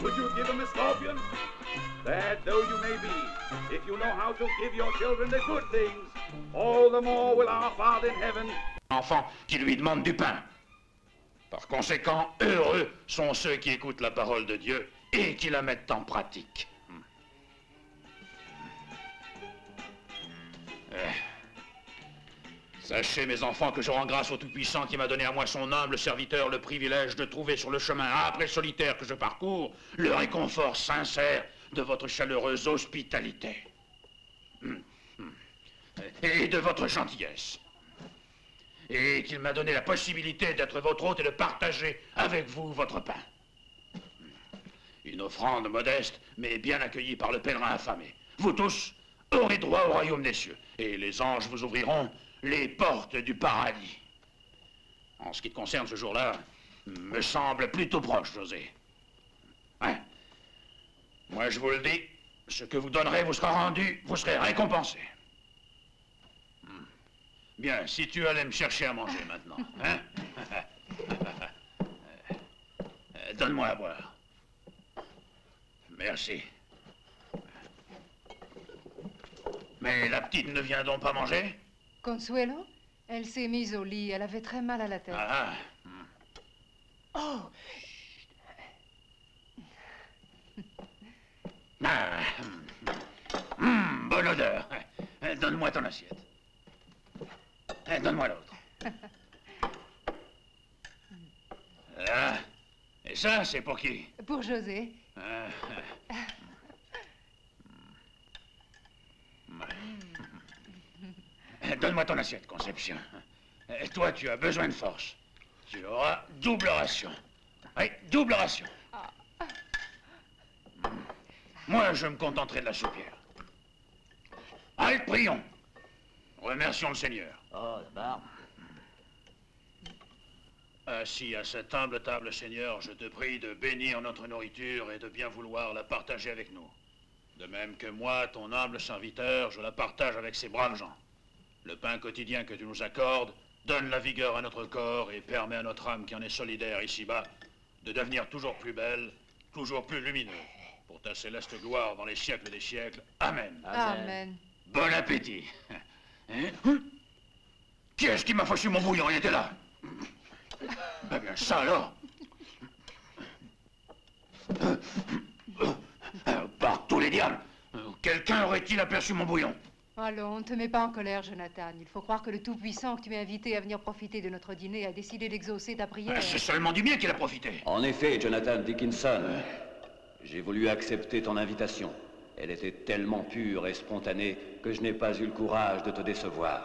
Would you give them a scorpion? Bad though you may be, if you know how to give your children the good things, all the more will our Father in heaven... Enfant qui lui demande du pain. Par conséquent, heureux sont ceux qui écoutent la parole de Dieu et qui la mettent en pratique. Sachez, mes enfants, que je rends grâce au Tout-Puissant qui m'a donné à moi, son humble serviteur, le privilège de trouver sur le chemin âpre et solitaire que je parcours le réconfort sincère de votre chaleureuse hospitalité et de votre gentillesse. Et qu'il m'a donné la possibilité d'être votre hôte et de partager avec vous votre pain. Une offrande modeste, mais bien accueillie par le pèlerin affamé. Vous tous aurez droit au royaume des cieux, et les anges vous ouvriront les portes du paradis. En ce qui te concerne, ce jour-là me semble plutôt proche, José. Hein? Moi, je vous le dis, ce que vous donnerez vous sera rendu, vous serez récompensé. Bien, si tu allais me chercher à manger maintenant, hein? Donne-moi à boire. Merci. Mais la petite ne vient donc pas manger? Consuelo, elle s'est mise au lit. Elle avait très mal à la tête. Ah. Oh! Ah. Bonne odeur. Donne-moi ton assiette. Donne-moi l'autre. Ah. Et ça, c'est pour qui? Pour José. Donne-moi ton assiette, Conception. Et toi, tu as besoin de force. Tu auras double ration. Oui, double ration. Moi, je me contenterai de la soupière. Allez, prions. Remercions le Seigneur. Oh, la barbe. Assis à cette humble table, Seigneur, je te prie de bénir notre nourriture et de bien vouloir la partager avec nous. De même que moi, ton humble serviteur, je la partage avec ces braves gens. Le pain quotidien que tu nous accordes donne la vigueur à notre corps et permet à notre âme qui en est solidaire ici-bas de devenir toujours plus belle, toujours plus lumineuse. Pour ta céleste gloire dans les siècles des siècles. Amen. Amen. Bon appétit. Hein? Qui est-ce qui m'a fauché mon bouillon? Il était là. Eh bien, ça alors. Par tous les diables, quelqu'un aurait-il aperçu mon bouillon? Allons, ne te mets pas en colère, Jonathan. Il faut croire que le Tout-Puissant que tu m'as invité à venir profiter de notre dîner a décidé d'exaucer ta prière. C'est seulement du bien qu'il a profité. En effet, Jonathan Dickinson, j'ai voulu accepter ton invitation. Elle était tellement pure et spontanée que je n'ai pas eu le courage de te décevoir.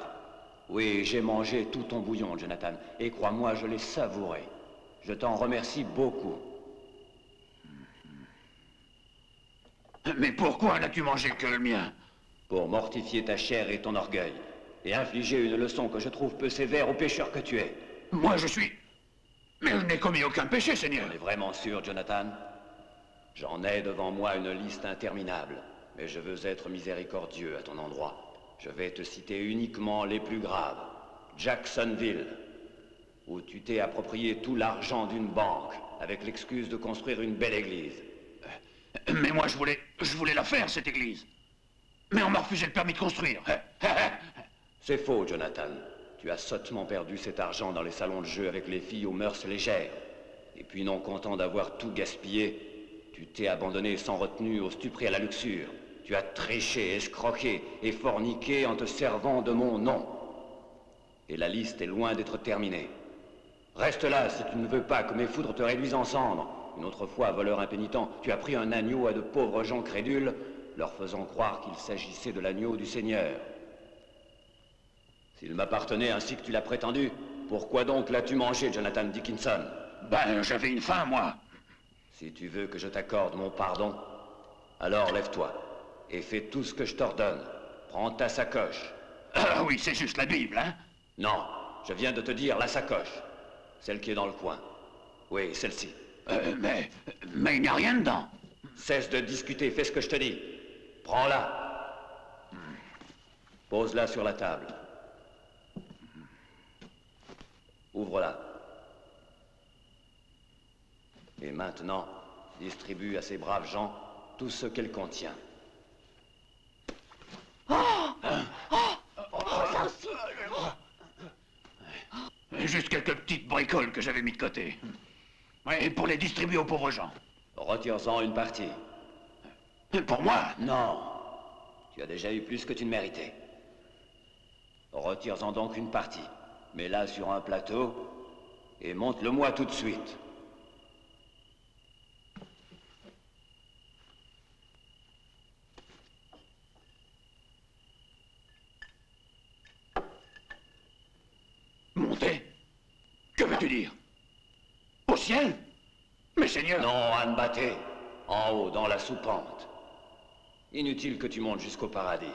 Oui, j'ai mangé tout ton bouillon, Jonathan, et crois-moi, je l'ai savouré. Je t'en remercie beaucoup. Mais pourquoi n'as-tu mangé que le mien? Pour mortifier ta chair et ton orgueil, et infliger une leçon que je trouve peu sévère au pécheur que tu es. Moi, je suis... Mais je n'ai commis aucun péché, Seigneur. Tu es vraiment sûr, Jonathan? J'en ai devant moi une liste interminable, mais je veux être miséricordieux à ton endroit. Je vais te citer uniquement les plus graves. Jacksonville, où tu t'es approprié tout l'argent d'une banque, avec l'excuse de construire une belle église. Mais moi, je voulais la faire, cette église. Mais on m'a refusé le permis de construire. C'est faux, Jonathan. Tu as sottement perdu cet argent dans les salons de jeu avec les filles aux mœurs légères. Et puis, non content d'avoir tout gaspillé, tu t'es abandonné sans retenue au stupre et à la luxure. Tu as triché, escroqué et forniqué en te servant de mon nom. Et la liste est loin d'être terminée. Reste là si tu ne veux pas que mes foudres te réduisent en cendres. Une autre fois, voleur impénitent, tu as pris un agneau à de pauvres gens crédules, leur faisant croire qu'il s'agissait de l'agneau du Seigneur. S'il m'appartenait ainsi que tu l'as prétendu, pourquoi donc l'as-tu mangé, Jonathan Dickinson? Ben, j'avais une faim, moi. Si tu veux que je t'accorde mon pardon, alors lève-toi et fais tout ce que je t'ordonne. Prends ta sacoche. Ah oui, c'est juste la Bible, hein? Non, je viens de te dire la sacoche. Celle qui est dans le coin. Oui, celle-ci. Mais il n'y a rien dedans. Cesse de discuter, fais ce que je te dis. Prends-la. Pose-la sur la table. Ouvre-la. Et maintenant, distribue à ces braves gens tout ce qu'elle contient. Juste quelques petites bricoles que j'avais mis de côté. Ouais, pour les distribuer aux pauvres gens. Retire-en une partie. Pour moi? Non. Tu as déjà eu plus que tu ne méritais. Retire-en donc une partie. Mets-la sur un plateau et monte-le-moi tout de suite. Monter? Que veux-tu dire? Au ciel? Mais Seigneur... Non, Anne Batté. En haut, dans la soupente. Inutile que tu montes jusqu'au paradis.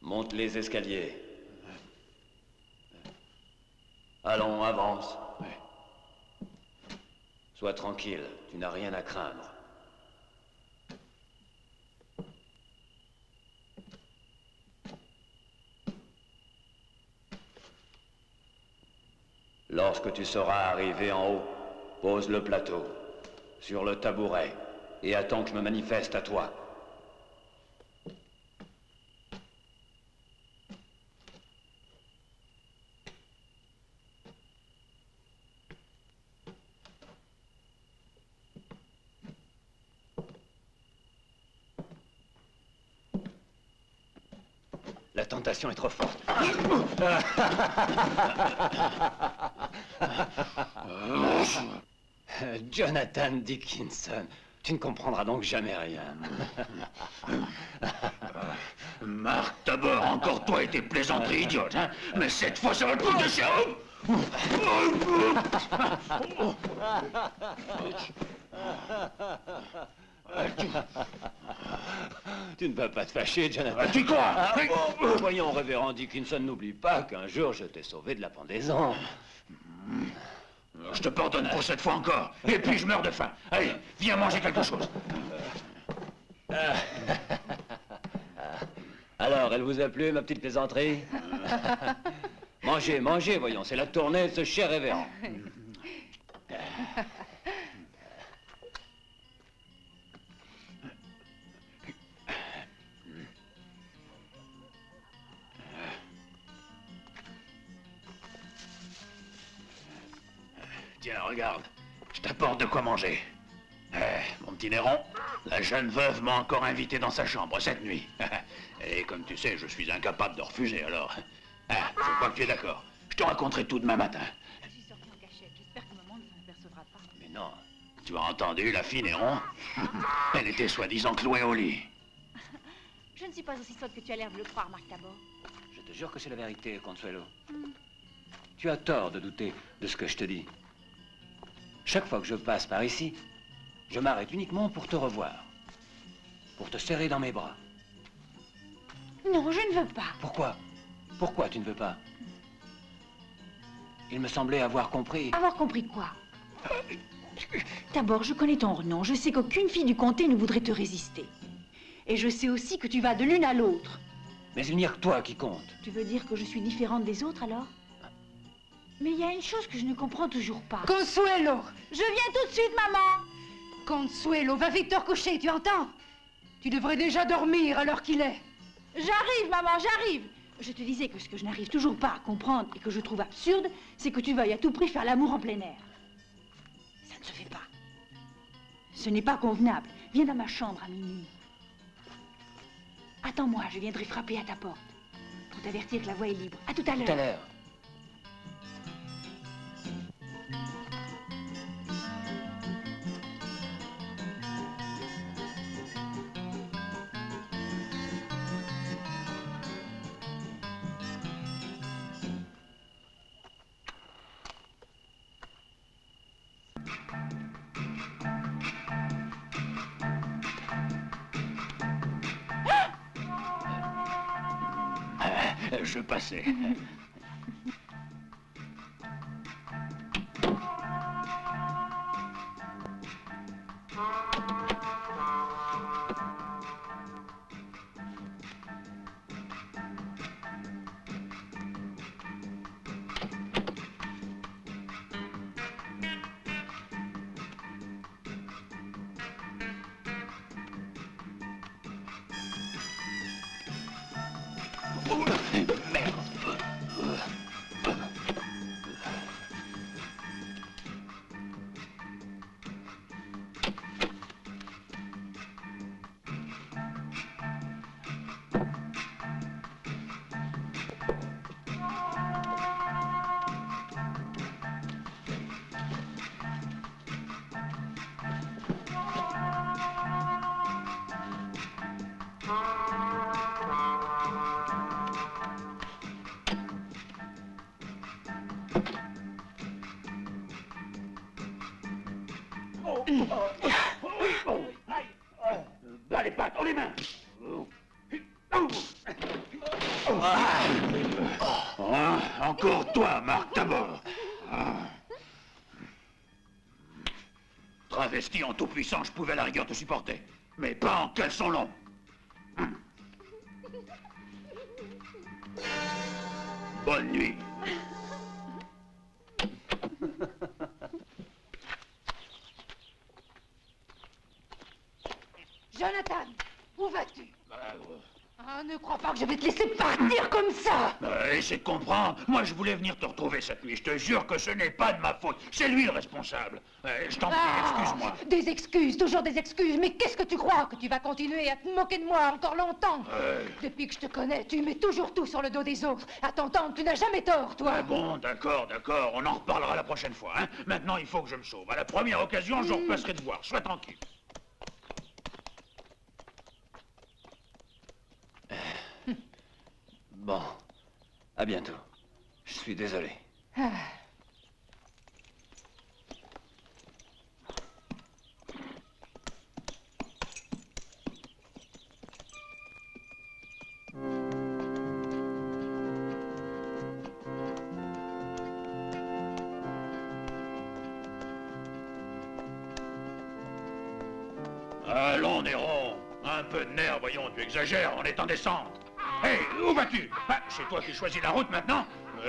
Monte les escaliers. Allons, avance. Sois tranquille, tu n'as rien à craindre. Lorsque tu seras arrivé en haut, pose le plateau sur le tabouret et attends que je me manifeste à toi. La tentation est trop forte. Jonathan Dickinson, tu ne comprendras donc jamais rien. Marc, d'abord, encore toi et tes plaisanteries idiotes, hein? Mais cette fois, ça va te coûter cher. Tu ne vas pas te fâcher, Jonathan. Tu crois? Voyons, révérend Dickinson, n'oublie pas qu'un jour je t'ai sauvé de la pendaison. Je te pardonne pour cette fois encore. Et puis je meurs de faim. Allez, viens manger quelque chose. Alors, elle vous a plu, ma petite plaisanterie? Mangez, mangez, voyons, c'est la tournée de ce cher révérend. Tiens, regarde, je t'apporte de quoi manger. Mon petit Néron, la jeune veuve m'a encore invité dans sa chambre cette nuit. Et comme tu sais, je suis incapable de refuser, alors... je crois que tu es d'accord. Je te raconterai tout demain matin. Je suis sortie en cachette. J'espère que maman ne s'en apercevra pas. Mais non, Tu as entendu, la fille Néron? Elle était soi-disant clouée au lit. Je ne suis pas aussi sotte que tu as l'air de le croire, Marc Tabor. je te jure que c'est la vérité, Consuelo. Tu as tort de douter de ce que je te dis. Chaque fois que je passe par ici, je m'arrête uniquement pour te revoir. Pour te serrer dans mes bras. Non, je ne veux pas. Pourquoi? Pourquoi tu ne veux pas? Il me semblait avoir compris. Avoir compris quoi? D'abord, je connais ton renom. Je sais qu'aucune fille du comté ne voudrait te résister. Et je sais aussi que tu vas de l'une à l'autre. Mais il n'y a que toi qui compte. Tu veux dire que je suis différente des autres, alors? Mais il y a une chose que je ne comprends toujours pas. Consuelo! Je viens tout de suite, maman! Consuelo, va vite te recoucher, tu entends? Tu devrais déjà dormir à l'heure qu'il est. J'arrive, maman, j'arrive! Je te disais que ce que je n'arrive toujours pas à comprendre et que je trouve absurde, c'est que tu veuilles à tout prix faire l'amour en plein air. Ça ne se fait pas. Ce n'est pas convenable. Viens dans ma chambre à minuit. Attends-moi, je viendrai frapper à ta porte. Pour t'avertir que la voie est libre. À tout à l'heure. Tout à l'heure. Je passais. Bas les pattes, dans les mains. Encore toi, Marc Tabor. Travesti en tout-puissant, je pouvais à la rigueur te supporter. Mais pas en caleçon long. Bonne nuit. Jonathan, où vas-tu? Ah, ne crois pas que je vais te laisser partir comme ça! Essaie de comprendre. Moi, je voulais venir te retrouver cette nuit. Je te jure que ce n'est pas de ma faute. C'est lui le responsable. Je t'en prie, excuse-moi. Des excuses, toujours des excuses. Mais qu'est-ce que tu crois? Que tu vas continuer à te moquer de moi encore longtemps? Depuis que je te connais, tu mets toujours tout sur le dos des autres. À t'entendre, tu n'as jamais tort, toi. Ah bon, d'accord. On en reparlera la prochaine fois. Hein. Maintenant, il faut que je me sauve. À la première occasion, je repasserai te voir. Sois tranquille. Bon, à bientôt. Je suis désolé. Ah. Allons, Néron. Un peu de nerf, voyons, tu exagères, on est en descente. Hé, où vas-tu? C'est toi qui choisis la route maintenant?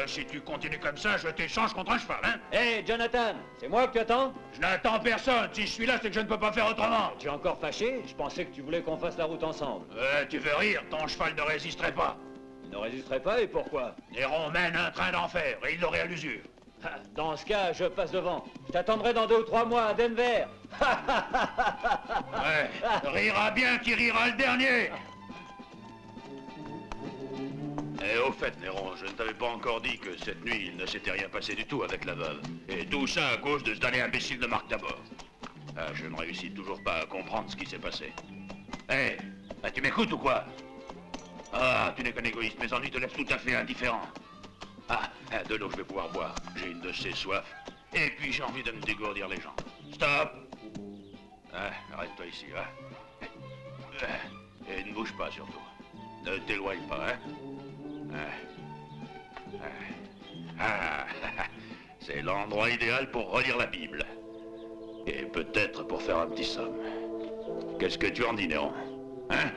Si tu continues comme ça, je t'échange contre un cheval, hein? Hé, Jonathan, c'est moi que tu attends? Je n'attends personne. Si je suis là, c'est que je ne peux pas faire autrement. Tu es encore fâché? Je pensais que tu voulais qu'on fasse la route ensemble. Tu veux rire? Ton cheval ne résisterait pas. Il ne résisterait pas, et pourquoi? Néron mène un train d'enfer, et il l'aurait à l'usure. Dans ce cas, je passe devant. Je t'attendrai dans 2 ou 3 mois à Denver. Ouais, rira bien qui rira le dernier. Et au fait, Néron, je ne t'avais pas encore dit que cette nuit, il ne s'était rien passé du tout avec la veuve. Et tout ça à cause de ce dernier imbécile de Marc Tabor. Je ne réussis toujours pas à comprendre ce qui s'est passé. Hé, tu m'écoutes ou quoi? Ah, tu n'es qu'un égoïste, mes ennuis te laissent tout à fait indifférent. De l'eau, je vais pouvoir boire. J'ai une de ces soifs. Et puis j'ai envie de me dégourdir les jambes. Stop! Arrête-toi ici, hein? Et ne bouge pas, surtout. Ne t'éloigne pas, hein? C'est l'endroit idéal pour relire la Bible. Et peut-être pour faire un petit somme. Qu'est-ce que tu en dis, Néron? Hein?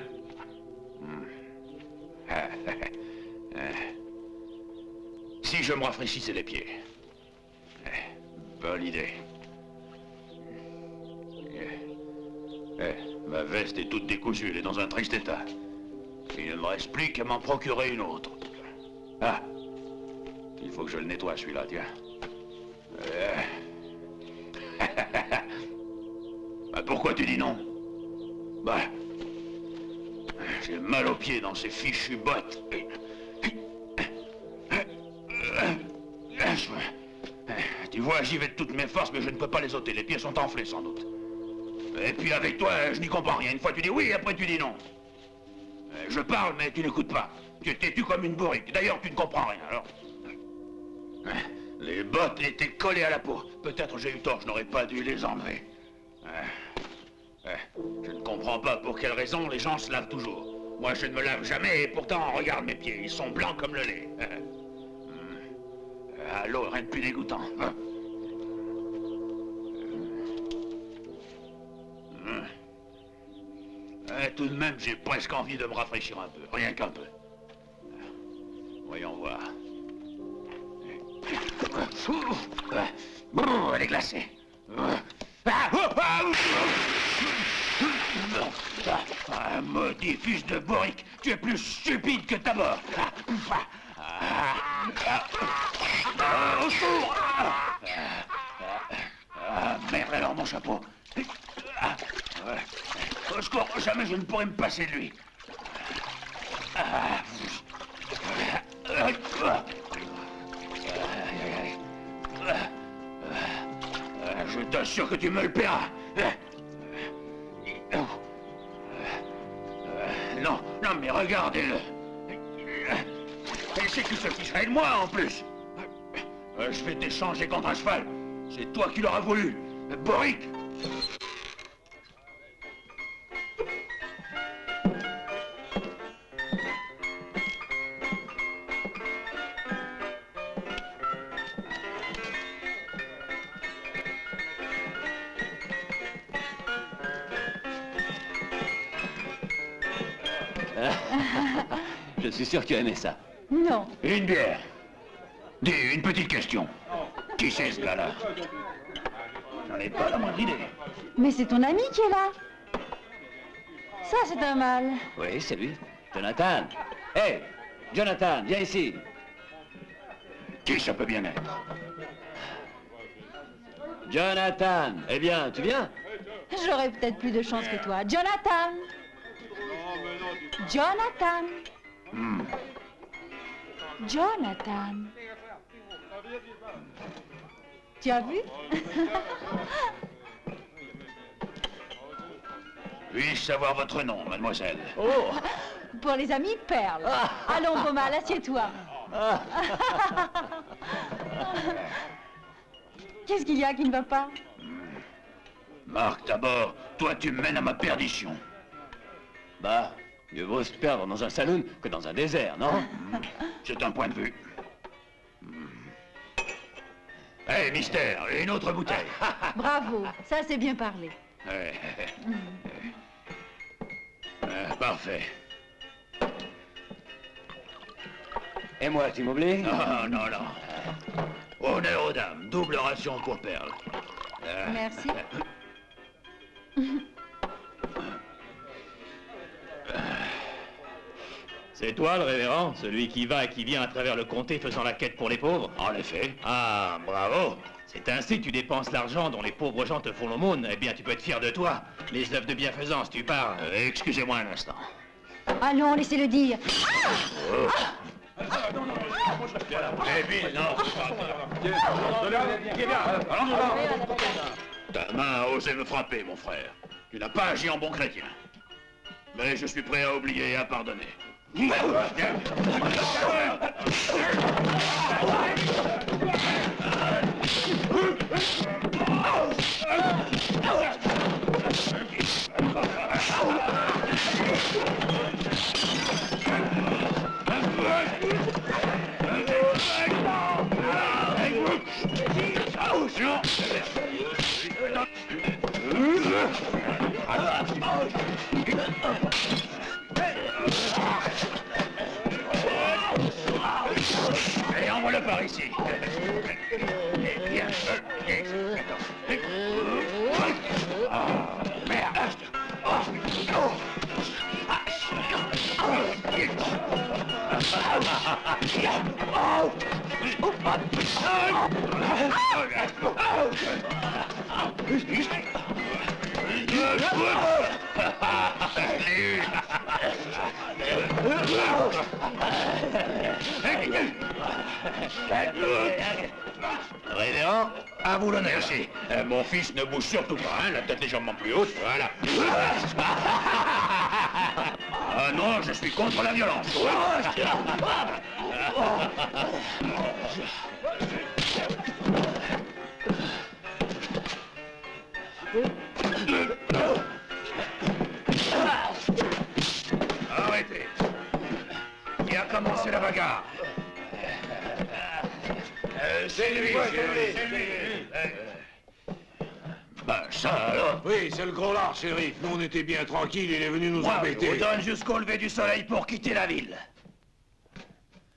Si je me rafraîchissais les pieds. Bonne idée. Ma veste est toute décousue, elle est dans un triste état. Il ne me reste plus qu'à m'en procurer une autre. Il faut que je le nettoie, celui-là, tiens. Pourquoi tu dis non? J'ai mal aux pieds dans ces fichues bottes. Tu vois, j'y vais de toutes mes forces, mais je ne peux pas les ôter. Les pieds sont enflés, sans doute. Et puis avec toi, je n'y comprends rien. Une fois tu dis oui, après tu dis non. Je parle, mais tu n'écoutes pas. Tu es têtu comme une bourrique. D'ailleurs, tu ne comprends rien, alors. Les bottes étaient collées à la peau. Peut-être j'ai eu tort, je n'aurais pas dû les enlever. Je ne comprends pas pour quelle raison les gens se lavent toujours. Moi, je ne me lave jamais, et pourtant, regarde mes pieds. Ils sont blancs comme le lait. L'eau, rien de plus dégoûtant. Tout de même, j'ai presque envie de me rafraîchir un peu. Rien qu'un peu. Voyons voir. Elle est glacée. Maudit fils de bourrique, tu es plus stupide que Tabor. Merde, alors mon chapeau. Au secours, jamais je ne pourrais me passer de lui. Je t'assure que tu me le paieras. Non, mais regardez-le. Et c'est qui se ficherait de moi, en plus. Je vais t'échanger contre un cheval. C'est toi qui l'auras voulu. Boric. Je suis sûr que tu aimais ça. Non. Une bière. Dis, une petite question. Qui c'est ce gars-là? J'en ai pas la moindre idée. Mais c'est ton ami qui est là. Ça, c'est un mal. Oui, c'est lui. Jonathan. Hé, Jonathan, viens ici. Qui ça peut bien être? Jonathan, eh bien, tu viens? J'aurais peut-être plus de chance que toi. Jonathan. Jonathan. Jonathan. Tu as vu? Puis-je savoir votre nom, mademoiselle? Oh! Pour les amis, Perle. Allons, beau mal, assieds-toi. Qu'est-ce qu'il y a qui ne va pas? Marc, d'abord, toi tu me mènes à ma perdition. Bah, mieux vaut se perdre dans un saloon que dans un désert, non? C'est un point de vue. Hé, mystère, une autre bouteille. Bravo, ça c'est bien parlé. Parfait. Et moi, tu m'oublies? Non, non, non. Honneur aux dames, double ration pour Perle. Merci. C'est toi le révérend, celui qui va et qui vient à travers le comté faisant la quête pour les pauvres? En effet. Ah, bravo! C'est ainsi que tu dépenses l'argent dont les pauvres gens te font l'aumône. Eh bien, tu peux être fier de toi. Les œuvres de bienfaisance, tu parles. Excusez-moi un instant. Allons, laissez-le dire. Ta main a osé me frapper, mon frère. Tu n'as pas agi en bon chrétien. Mais je suis prêt à oublier et à pardonner. Allez, envoie-le par ici. Viens. Ah, merde. Révérend? À vous l'honneur. Merci. Mon fils ne bouge surtout pas, hein, la tête légèrement plus haute, voilà. Ah non, je suis contre la violence. Arrêtez. Qui a commencé la bagarre? C'est lui. Ben, ça alors. Oui, c'est le gros lard, shérif. Nous, on était bien tranquilles, il est venu nous Moi, je embêter. vous donne jusqu'au lever du soleil pour quitter la ville.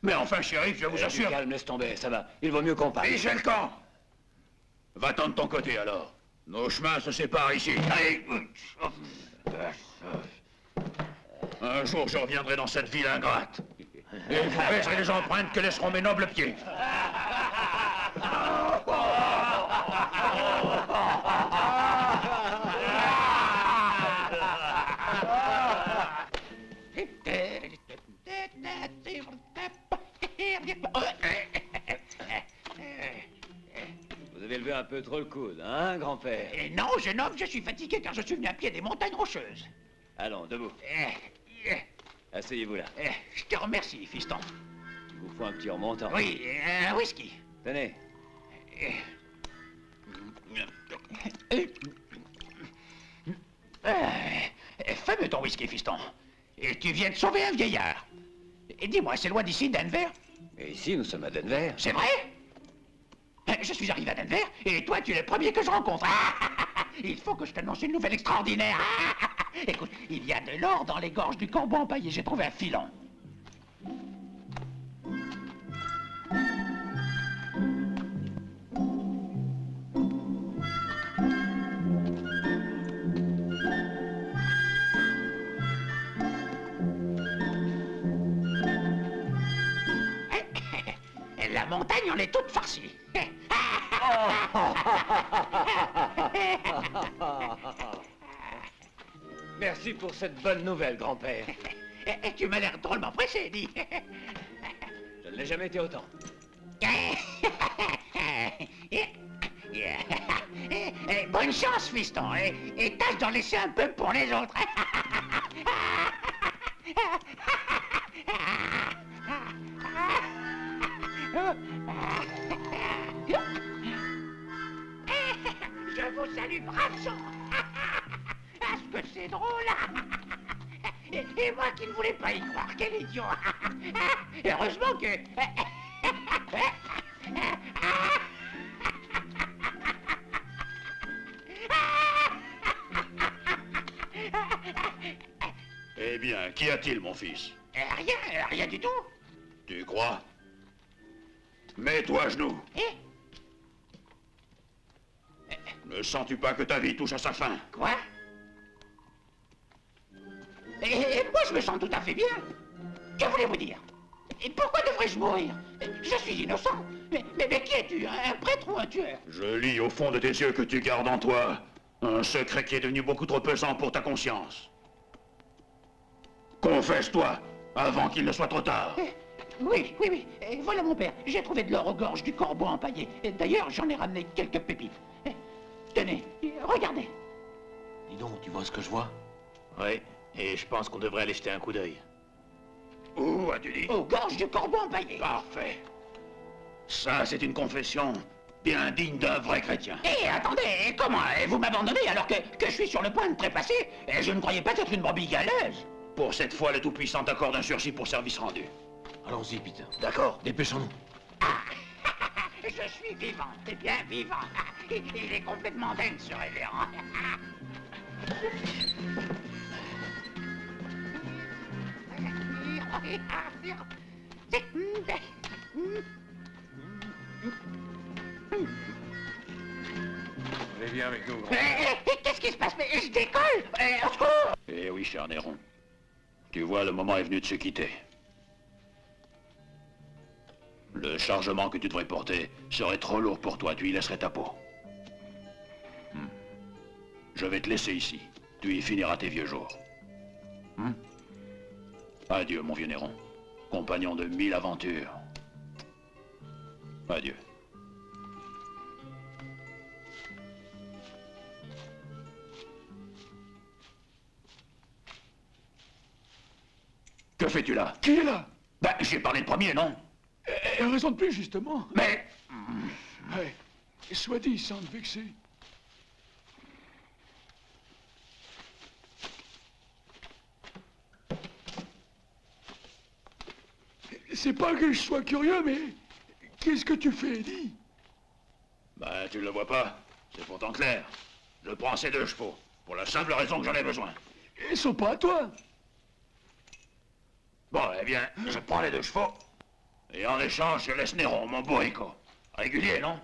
Mais enfin, shérif, je vous assure... Calme, laisse tomber, ça va. Il vaut mieux qu'on parle. Michel Camp! Va-t'en de ton côté, alors. Nos chemins se séparent ici. Allez. Un jour, je reviendrai dans cette ville ingrate. Et vous pèserez les empreintes que laisseront mes nobles pieds. Vous avez levé un peu trop le coude, hein, grand-père? Et non, jeune homme, je suis fatigué car je suis venu à pied des montagnes rocheuses. Allons, debout. Asseyez-vous là. Je te remercie, fiston. Il vous faut un petit remontant. Oui, un whisky. Tenez, Fameux ton whisky, fiston. Et tu viens de sauver un vieillard. Et dis-moi, c'est loin d'ici, Denver? Et ici, nous sommes à Denver. C'est vrai? Je suis arrivé à Denver, et toi, tu es le premier que je rencontre. Il faut que je t'annonce une nouvelle extraordinaire. Écoute, il y a de l'or dans les gorges du corbeau empaillé. J'ai trouvé un filon. La montagne en est toute farcie. Merci pour cette bonne nouvelle, grand-père. Tu m'as l'air drôlement pressé, dis. Je ne l'ai jamais été autant. Bonne chance, fiston, et tâche d'en laisser un peu pour les autres. Je vous salue, braves gens. Est-ce que c'est drôle? Et moi qui ne voulais pas y croire, quel idiot. Heureusement que... Eh bien, qu'y a-t-il, mon fils? Rien du tout. Tu crois? Mets-toi à genoux. Ne sens-tu pas que ta vie touche à sa fin? Quoi? Et moi, je me sens tout à fait bien. Que voulez-vous dire? Et pourquoi devrais-je mourir? Je suis innocent. Mais qui es-tu? Un prêtre ou un tueur? Je lis au fond de tes yeux que tu gardes en toi un secret qui est devenu beaucoup trop pesant pour ta conscience. Confesse-toi, avant qu'il ne soit trop tard. Oui. Voilà mon père. J'ai trouvé de l'or aux gorges du corbeau empaillé. D'ailleurs, j'en ai ramené quelques pépites. Tenez, regardez. Dis donc, tu vois ce que je vois? Oui, et je pense qu'on devrait aller jeter un coup d'œil. Où as-tu dit? Aux gorges du corbeau empaillé. Parfait. Ça, c'est une confession bien digne d'un vrai chrétien. Attendez, comment? Vous m'abandonnez alors que je suis sur le point de trépasser? Et je ne croyais pas être une brebis galeuse. Pour cette fois, le Tout-Puissant t'accorde un sursis pour service rendu. Allons-y, Peter. D'accord. Dépêchons-nous. Je suis vivant, et bien vivant. Il est complètement dingue, ce révérend. Allez, viens avec nous, grand. Qu'est-ce qui se passe? Mais je décolle! Au secours! Eh oui, cher Néron. Tu vois, le moment est venu de se quitter. Le chargement que tu devrais porter serait trop lourd pour toi, tu y laisserais ta peau. Je vais te laisser ici. Tu y finiras tes vieux jours. Adieu, mon vieux Néron. Compagnon de 1000 aventures. Adieu. Que fais-tu là? Qui est là? Ben, j'ai parlé le premier, non? Raison de plus, justement. Mais... Ouais. Sois dit sans te vexer. C'est pas que je sois curieux, mais... Qu'est-ce que tu fais, dis? Ben, tu le vois pas. C'est pourtant clair. Je prends ces 2 chevaux. Pour la simple raison que j'en ai besoin. Ils sont pas à toi. Bon, eh bien, je prends les 2 chevaux. Et en échange, je laisse Néron, mon bourrico. Régulier, non?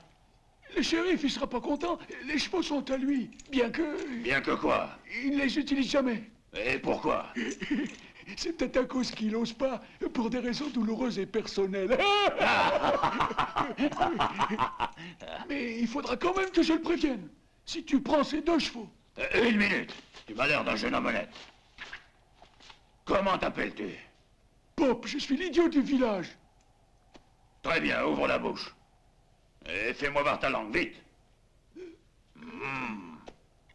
Le shérif, il sera pas content. Les chevaux sont à lui. Bien que... Bien que quoi? Il ne les utilise jamais. Et pourquoi? C'est peut-être à cause qu'il n'ose pas, pour des raisons douloureuses et personnelles. Mais il faudra quand même que je le prévienne. Si tu prends ces 2 chevaux. 1 minute. Tu m'as l'air d'un jeune homme honnête. Comment t'appelles-tu? Pop, je suis l'idiot du village. Très bien, ouvre la bouche. Et fais-moi voir ta langue, vite.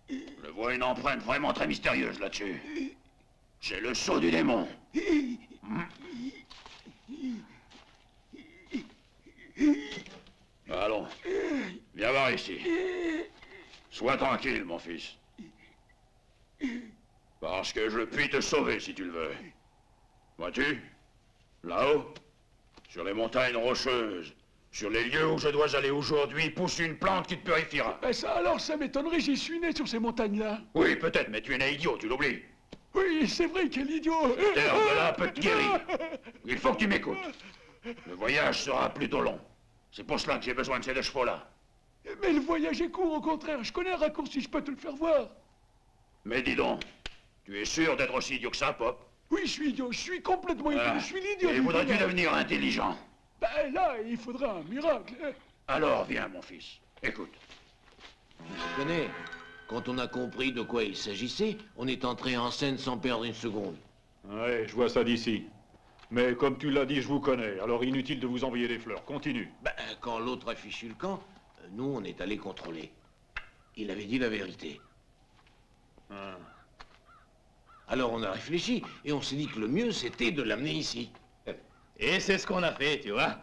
Je vois une empreinte vraiment très mystérieuse là-dessus. C'est le sceau du démon. Allons, Viens voir ici. Sois tranquille, mon fils. Parce que je puis te sauver si tu le veux. Vois-tu? Là-haut, sur les montagnes rocheuses, sur les lieux où je dois aller aujourd'hui, pousse une plante qui te purifiera. Ben ça alors, ça m'étonnerait, j'y suis né sur ces montagnes-là. Oui, peut-être, mais tu es né idiot, tu l'oublies. Oui, c'est vrai, quel idiot. Cette herbe-là peut te guérir. Il faut que tu m'écoutes. Le voyage sera plutôt long. C'est pour cela que j'ai besoin de ces 2 chevaux-là. Mais le voyage est court, au contraire. Je connais un raccourci, je peux te le faire voir. Mais dis donc, tu es sûr d'être aussi idiot que ça, Pop? Oui, je suis idiot, je suis complètement idiot, je suis l'idiot. Et du voudrais-tu village. devenir intelligent? Ben là, il faudra un miracle. Alors viens, mon fils. Écoute. Je connais. Quand on a compris de quoi il s'agissait, on est entré en scène sans perdre une seconde. Ouais, je vois ça d'ici. Mais comme tu l'as dit, je vous connais, alors inutile de vous envoyer des fleurs. Continue. Ben, quand l'autre a fichu le camp, nous, on est allé contrôler. Il avait dit la vérité. Ah. Alors on a réfléchi et on s'est dit que le mieux c'était de l'amener ici. Et c'est ce qu'on a fait, tu vois.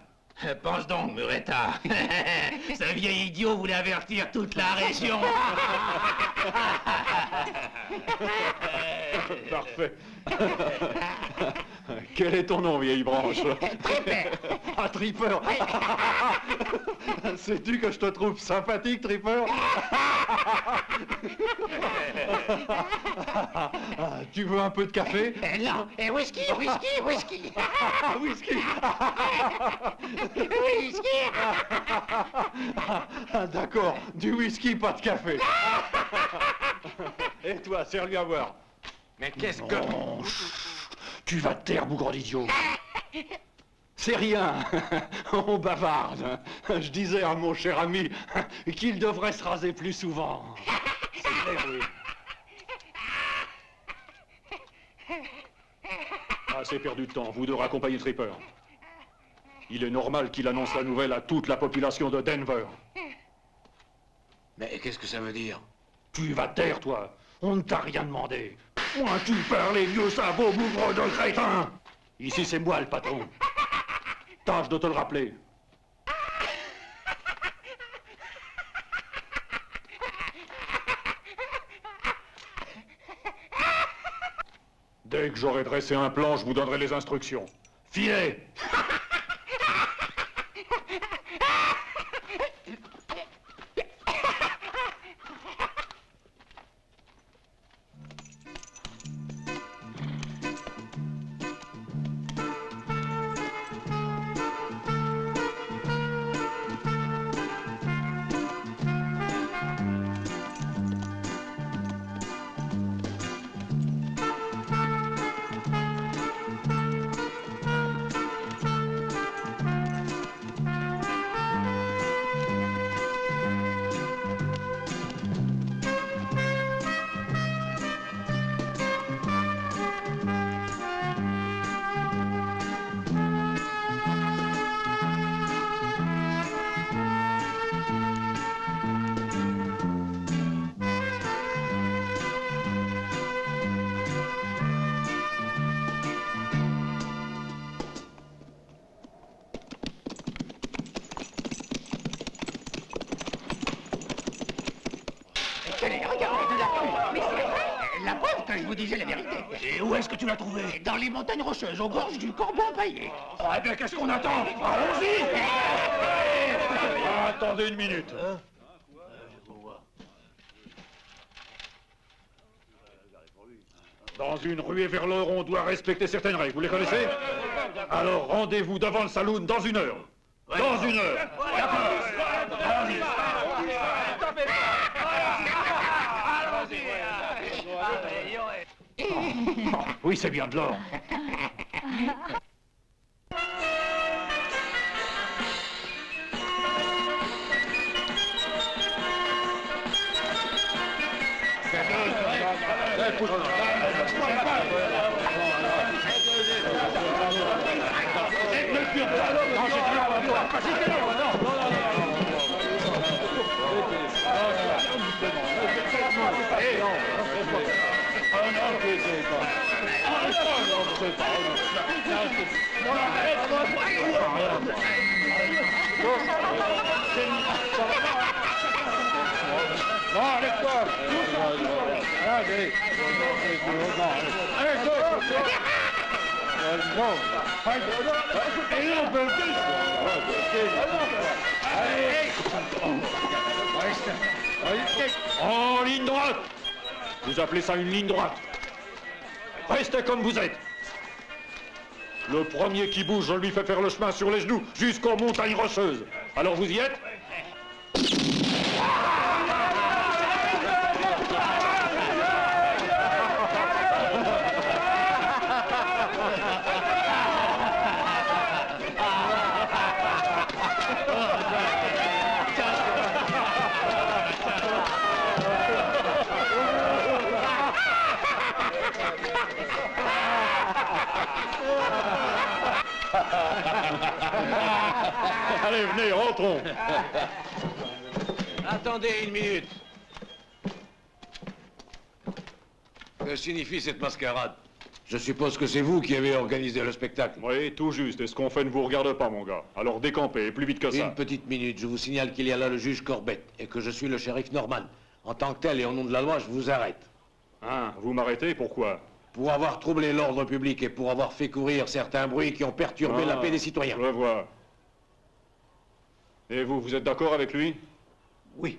Pense donc, Mureta. Ce vieil idiot voulait avertir toute la région. Parfait. Quel est ton nom, vieille branche? Tripper. Ah, Tripper. Sais-tu que je te trouve sympathique, Tripper? Tu veux un peu de café? Non, et whisky. Whisky. D'accord, du whisky, pas de café. Et toi, sers-lui à boire. Mais qu'est-ce que... Tu vas te taire, bougre d'idiot. C'est rien, on bavarde. Je disais à mon cher ami qu'il devrait se raser plus souvent. C'est clair, oui. Assez perdu de temps, vous deux raccompagnez Tripper. Il est normal qu'il annonce la nouvelle à toute la population de Denver. Mais qu'est-ce que ça veut dire? Tu vas te taire, toi. On ne t'a rien demandé. Moi, tu parles, les vieux sabots bougres de crétin. Ici, c'est moi le patron. Tâche de te le rappeler. Dès que j'aurai dressé un plan, je vous donnerai les instructions. Filez! Tenez, regardez, mais c'est vrai. La preuve que je vous disais la vérité. Et où est-ce que tu l'as trouvé? Dans les montagnes rocheuses, aux gorges du Corbeau empaillé. Ah, bien, qu'est-ce qu'on attend? Allons-y! Attendez une minute. Dans une ruée vers l'or, on doit respecter certaines règles. Vous les connaissez? Alors rendez-vous devant le saloon dans 1 heure. Dans 1 heure. Oui, c'est bien de l'or. En ligne droite. Vous appelez ça une ligne droite? Restez comme vous êtes. Le premier qui bouge, je lui fais faire le chemin sur les genoux jusqu'aux montagnes rocheuses. Alors vous y êtes? Allez, venez, rentrons. Attendez une minute. Que signifie cette mascarade? Je suppose que c'est vous qui avez organisé le spectacle. Oui, tout juste. Et ce qu'on fait ne vous regarde pas, mon gars. Alors décampez, et plus vite que ça. Une petite minute. Je vous signale qu'il y a là le juge Corbett et que je suis le shérif Norman. En tant que tel et au nom de la loi, je vous arrête. Hein, vous m'arrêtez? Pourquoi? Pour avoir troublé l'ordre public et pour avoir fait courir certains bruits qui ont perturbé la paix des citoyens. Je vois. Et vous, vous êtes d'accord avec lui? Oui.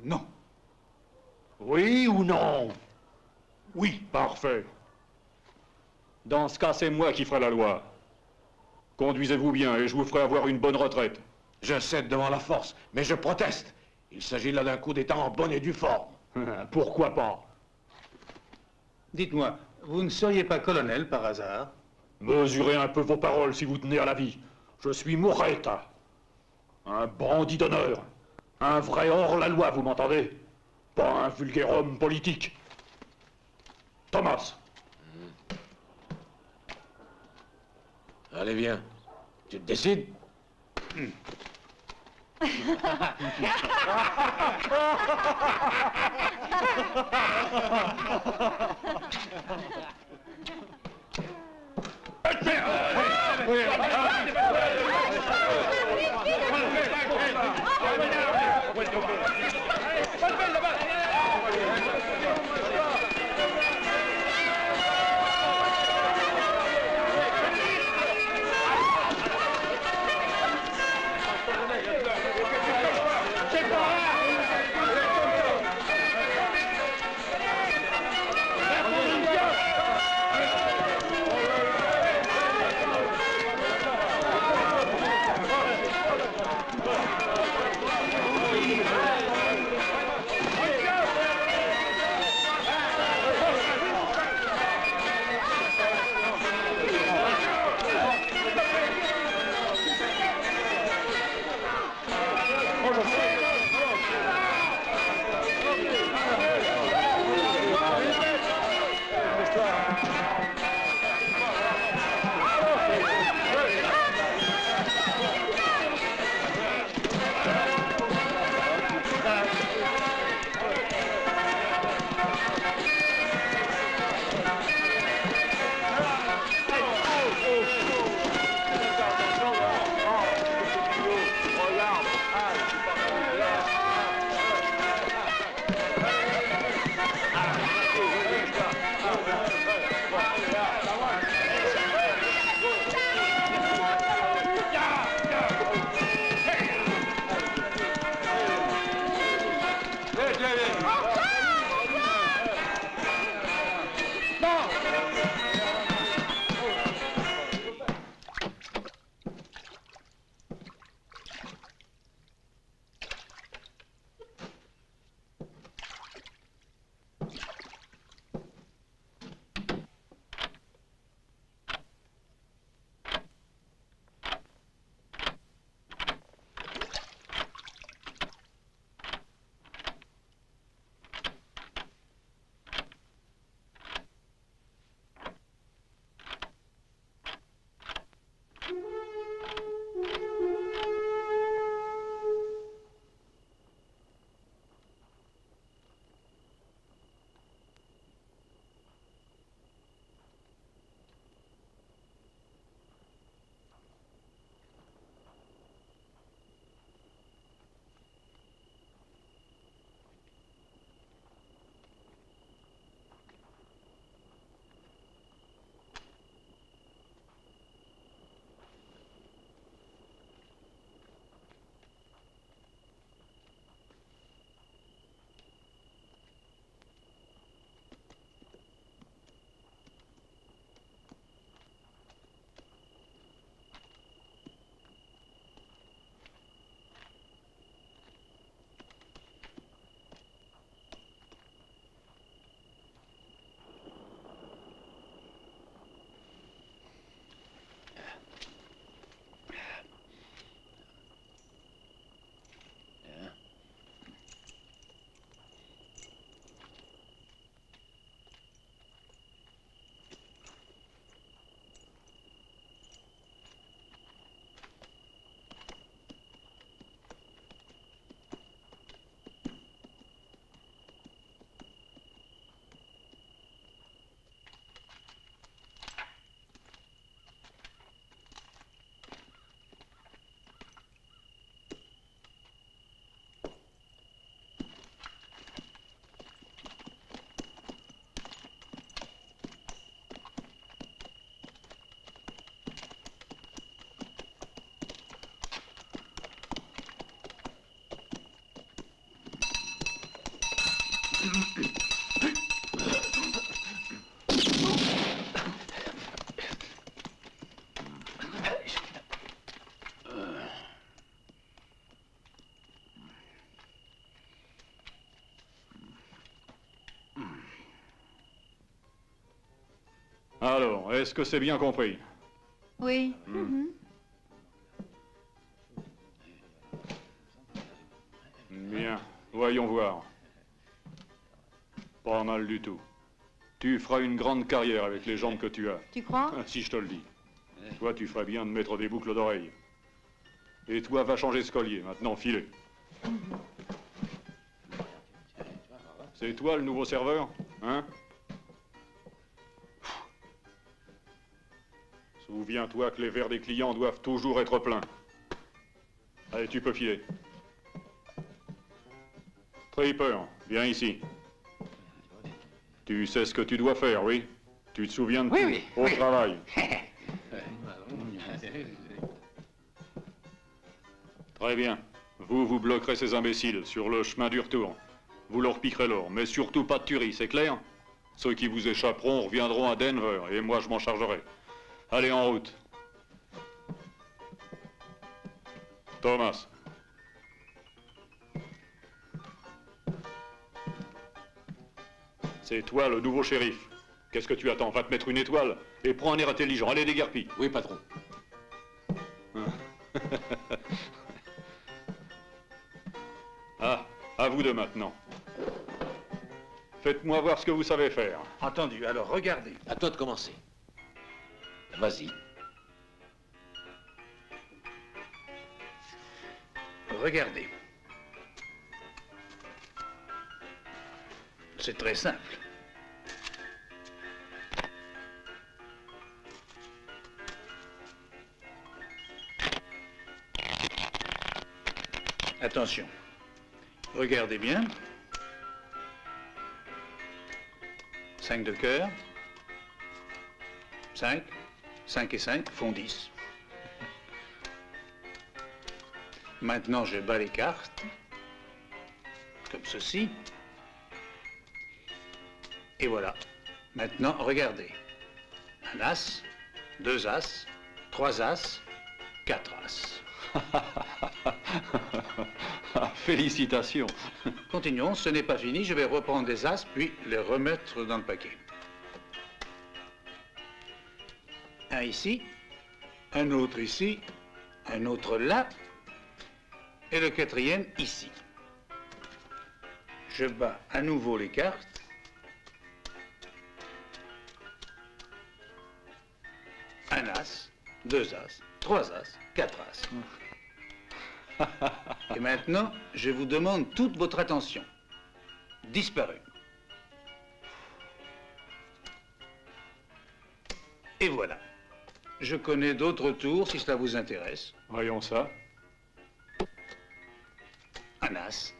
Non. Oui ou non? Oui. Parfait. Dans ce cas, c'est moi qui ferai la loi. Conduisez-vous bien et je vous ferai avoir une bonne retraite. Je cède devant la force, mais je proteste. Il s'agit là d'un coup d'État en bonne et due forme. Pourquoi pas? Dites-moi, vous ne seriez pas colonel par hasard? Mesurez un peu vos paroles si vous tenez à la vie. Je suis Moretta. Un bandit d'honneur. Un vrai hors-la-loi, vous m'entendez? Pas un vulgaire homme politique. Thomas. Allez, viens. Tu te décides? Alors, est-ce que c'est bien compris? Oui. Bien, voyons voir. Pas mal du tout. Tu feras une grande carrière avec les jambes que tu as. Tu crois? Si je te le dis. Toi, tu ferais bien de mettre des boucles d'oreilles. Et toi, va changer ce collier. Maintenant, filez. C'est toi le nouveau serveur, hein? Souviens-toi que les verres des clients doivent toujours être pleins. Allez, tu peux filer. Tripper, viens ici. Tu sais ce que tu dois faire, oui? Tu te souviens de tout? Au travail. Très bien. Vous bloquerez ces imbéciles sur le chemin du retour. Vous leur piquerez l'or, mais surtout pas de tuerie, c'est clair? Ceux qui vous échapperont reviendront à Denver, et moi je m'en chargerai. Allez, en route. Thomas. C'est toi le nouveau shérif. Qu'est-ce que tu attends? Va te mettre une étoile et prends un air intelligent. Allez, déguerpis. Oui, patron. Ah, à vous deux maintenant. Faites-moi voir ce que vous savez faire. Entendu, alors regardez. À toi de commencer. Vas-y. Regardez. C'est très simple. Attention. Regardez bien. 5 de cœur. 5. 5 et 5 font 10. Maintenant, je bats les cartes. Comme ceci. Et voilà. Maintenant, regardez. Un as, 2 as, 3 as, 4 as. Félicitations. Continuons, ce n'est pas fini. Je vais reprendre des as, puis les remettre dans le paquet. Un ici, un autre ici, un autre là, et le quatrième ici. Je bats à nouveau les cartes. Un as, 2 as, 3 as, 4 as. Et maintenant, je vous demande toute votre attention. Disparu. Et voilà. Je connais d'autres tours si cela vous intéresse. Voyons ça. Un as.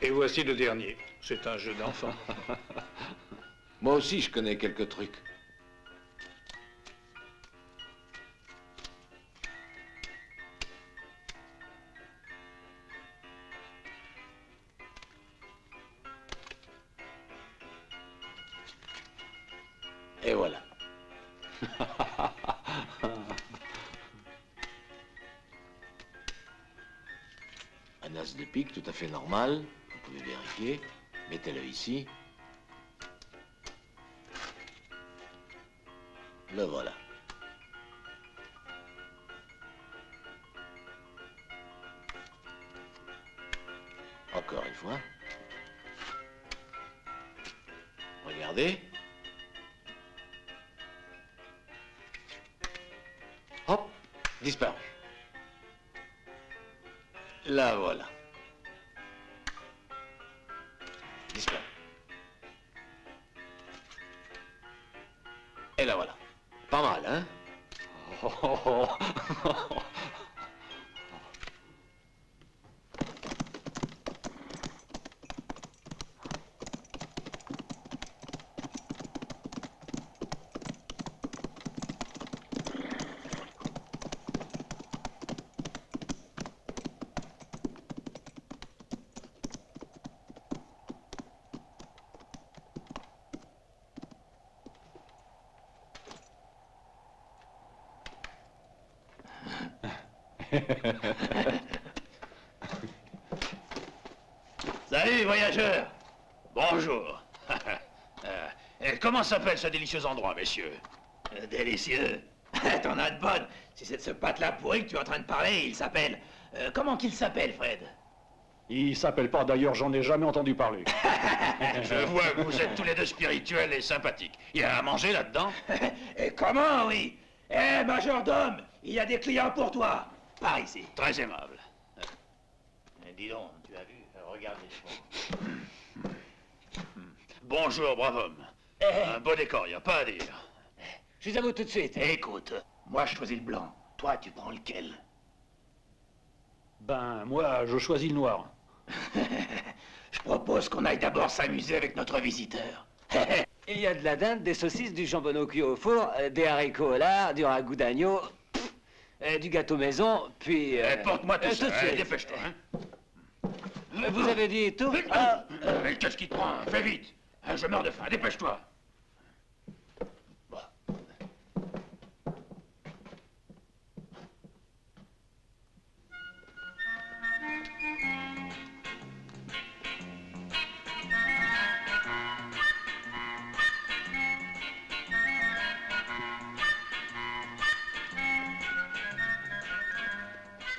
Et voici le dernier. C'est un jeu d'enfant. Moi aussi, je connais quelques trucs. Et voilà. Un as de pique tout à fait normal. Vous pouvez vérifier. Mettez-le ici. Le voilà. Encore une fois. Regardez. Hop, disparu. La voilà. Disparu. Et la voilà. Pas mal, hein? Salut, voyageurs. Bonjour. Comment s'appelle ce délicieux endroit, messieurs? Délicieux. T'en as de bonnes. Si c'est de ce pâte-là pourri que tu es en train de parler, il s'appelle... comment qu'il s'appelle, Fred? Il s'appelle pas, d'ailleurs, j'en ai jamais entendu parler. Je vois que vous êtes tous les deux spirituels et sympathiques. Il y a à manger là-dedans? Et comment, oui? Eh, majordome, il y a des clients pour toi. Par ici. Très aimable. Dis donc, tu as vu? Regarde les chevaux. Bonjour, brave homme. Un beau décor, y a pas à dire. Je suis à vous tout de suite. Écoute, moi je choisis le blanc. Toi, tu prends lequel? Ben, moi, je choisis le noir. Je propose qu'on aille d'abord s'amuser avec notre visiteur. Il y a de la dinde, des saucisses, du jambon cuit au four, des haricots au lard, du ragoût d'agneau, du gâteau maison, puis... Porte-moi tout ça, de suite. dépêche-toi, hein. Vous avez dit tout? Mais qu'est-ce qui te prend? Fais vite. Je meurs de faim, dépêche-toi.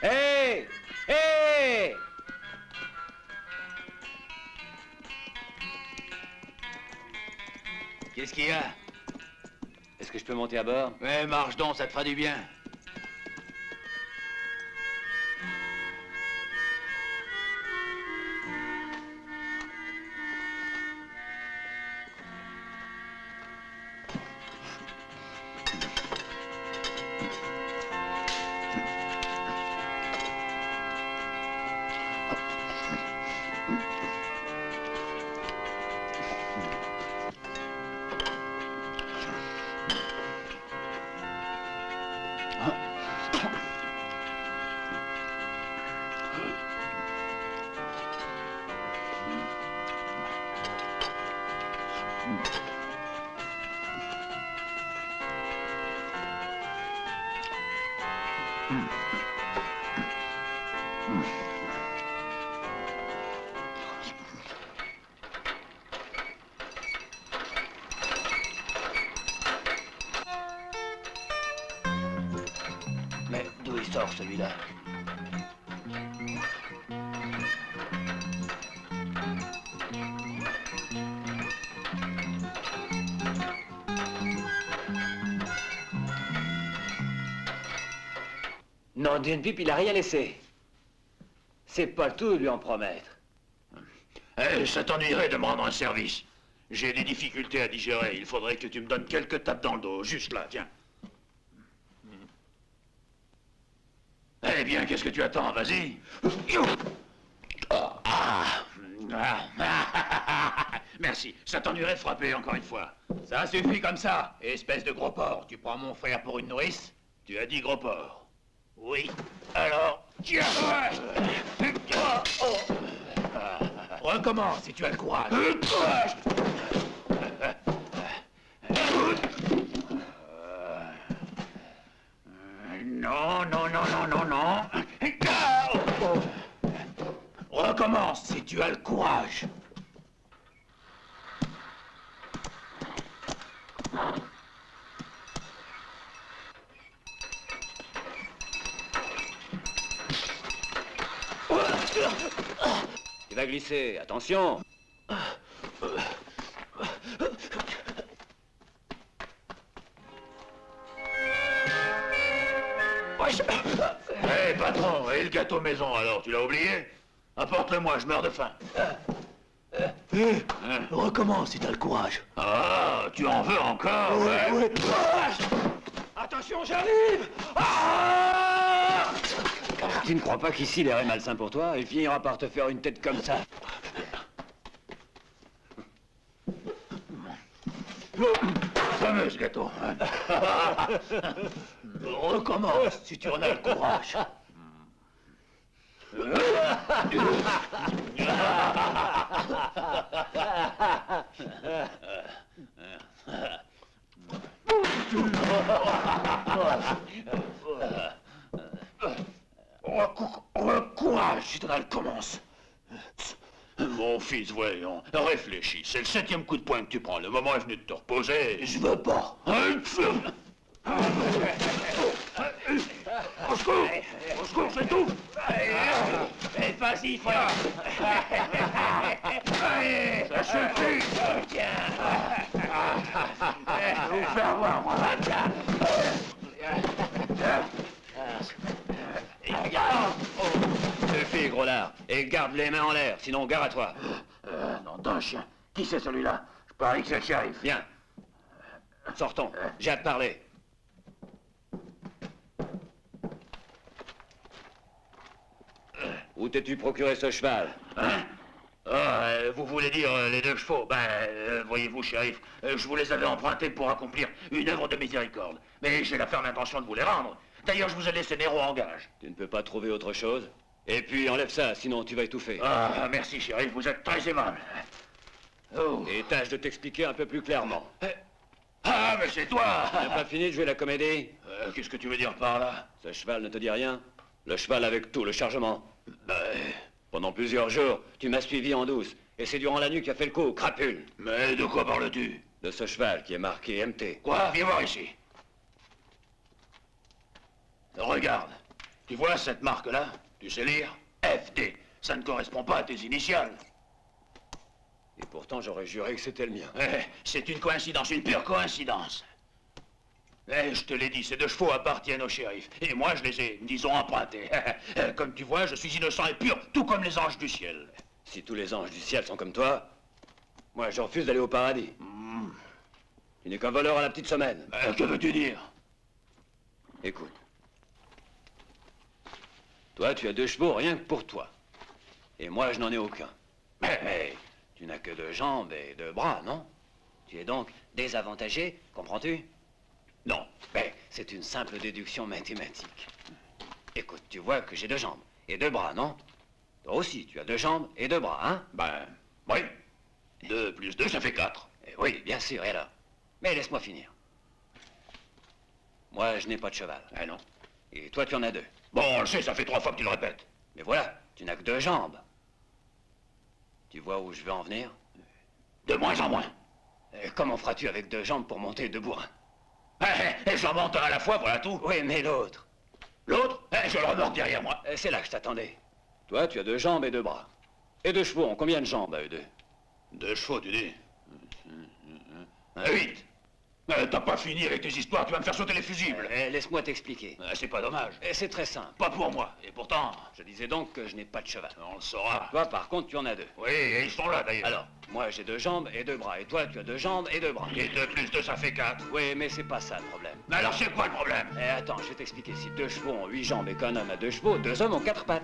Hé! Hé! Qu'est-ce qu'il y a? Est-ce que je peux monter à bord? Ouais, marche donc, ça te fera du bien. Mais d'où il sort, celui-là? Non, d'une pipe, il a rien laissé. C'est pas tout de lui en promettre. Ça t'ennuierait de me rendre un service. J'ai des difficultés à digérer. Il faudrait que tu me donnes quelques tapes dans le dos. Juste là, tiens. Eh bien, qu'est-ce que tu attends? Vas-y. Merci. Ça t'ennuierait de frapper encore une fois. Ça suffit comme ça, espèce de gros porc. Tu prends mon frère pour une nourrice? Tu as dit gros porc. Oui. Alors, tiens. Recommence si tu as le courage. Non, non, non, non, non, non. Recommence si tu as le courage. Il va glisser, attention. Hé, patron, et le gâteau maison, alors, tu l'as oublié? Apporte-le-moi, je meurs de faim. Recommence si t'as le courage. Ah, tu en veux encore? Ouais. Attention, j'arrive. Tu ne crois pas qu'ici, l'air est malsain pour toi? Il finira par te faire une tête comme ça. Fameux ce gâteau. Recommence si tu en as le courage. Courage, si t'en as le commence. Mon fils, voyons, réfléchis. C'est le 7e coup de poing que tu prends. Le moment est venu de te reposer. Je veux pas. Au secours! Au secours, c'est tout! Vas-y, frère! Ça suffit! Tiens! Je vais vous faire voir, moi! Suffit, gros lard. Et garde les mains en l'air, sinon gare à toi. Non, d'un chien. Qui c'est celui-là? Je parie que c'est le shérif. Viens. Sortons. J'ai à te parler. Où t'es-tu procuré ce cheval? Hein? Vous voulez dire les 2 chevaux? Voyez-vous, shérif, je vous les avais empruntés pour accomplir une œuvre de miséricorde. Mais j'ai la ferme intention de vous les rendre. D'ailleurs, je vous ai laissé Nero en gage. Tu ne peux pas trouver autre chose? Et puis enlève ça, sinon tu vas étouffer. Ah, merci, shérif, vous êtes très aimable. Oh. Et tâche de t'expliquer un peu plus clairement. Ah, mais c'est toi! Tu n'as pas fini de jouer la comédie? Qu'est-ce que tu veux dire par là? Ce cheval ne te dit rien? Le cheval avec tout, le chargement. Pendant plusieurs jours, tu m'as suivi en douce. Et c'est durant la nuit que tu as fait le coup, crapule. Mais de quoi parles-tu? De ce cheval qui est marqué MT. Quoi? Viens voir ici. Regarde. Tu vois cette marque-là? Tu sais lire? FD. Ça ne correspond pas à tes initiales. Et pourtant, j'aurais juré que c'était le mien. C'est une coïncidence, une pure coïncidence. Je te l'ai dit, ces 2 chevaux appartiennent au shérif. Et moi, je les ai, disons, empruntés. Comme tu vois, je suis innocent et pur, tout comme les anges du ciel. Si tous les anges du ciel sont comme toi, moi, je refuse d'aller au paradis. Tu n'es qu'un voleur à la petite semaine. Que veux-tu dire? Écoute. Toi, tu as 2 chevaux rien que pour toi. Et moi, je n'en ai aucun. Mais tu n'as que 2 jambes et 2 bras, non? Tu es donc désavantagé, comprends-tu? Non, mais c'est une simple déduction mathématique. Écoute, tu vois que j'ai 2 jambes et 2 bras, non? Toi aussi, tu as 2 jambes et 2 bras, hein? Oui. 2 plus 2, ça fait 4. Oui, bien sûr, et alors? Mais laisse-moi finir. Moi, je n'ai pas de cheval. Non. Et toi, tu en as 2. Bon, on le sait, ça fait 3 fois que tu le répètes. Mais voilà, tu n'as que 2 jambes. Tu vois où je veux en venir? De moins en moins. Comment feras-tu avec 2 jambes pour monter 2 bourrins? J'en monte un à la fois, voilà tout. Oui, mais l'autre? L'autre? Je le remorque derrière moi. C'est là que je t'attendais. Toi, tu as 2 jambes et 2 bras. Et 2 chevaux ont combien de jambes à eux 2? 2 chevaux, tu dis? 8. T'as pas fini avec tes histoires, tu vas me faire sauter les fusibles. Laisse-moi t'expliquer. C'est pas dommage. C'est très simple. Pas pour moi. Et pourtant... Je disais donc que je n'ai pas de cheval. On le saura. Toi, par contre, tu en as 2. Oui, et ils sont là, d'ailleurs. Alors, moi, j'ai 2 jambes et 2 bras. Et toi, tu as 2 jambes et 2 bras. Et 2 plus 2, ça fait 4. Oui, mais c'est pas ça le problème. Mais alors, c'est quoi le problème? Attends, je vais t'expliquer. Si 2 chevaux ont 8 jambes et qu'un homme a 2 chevaux, 2 hommes ont 4 pattes.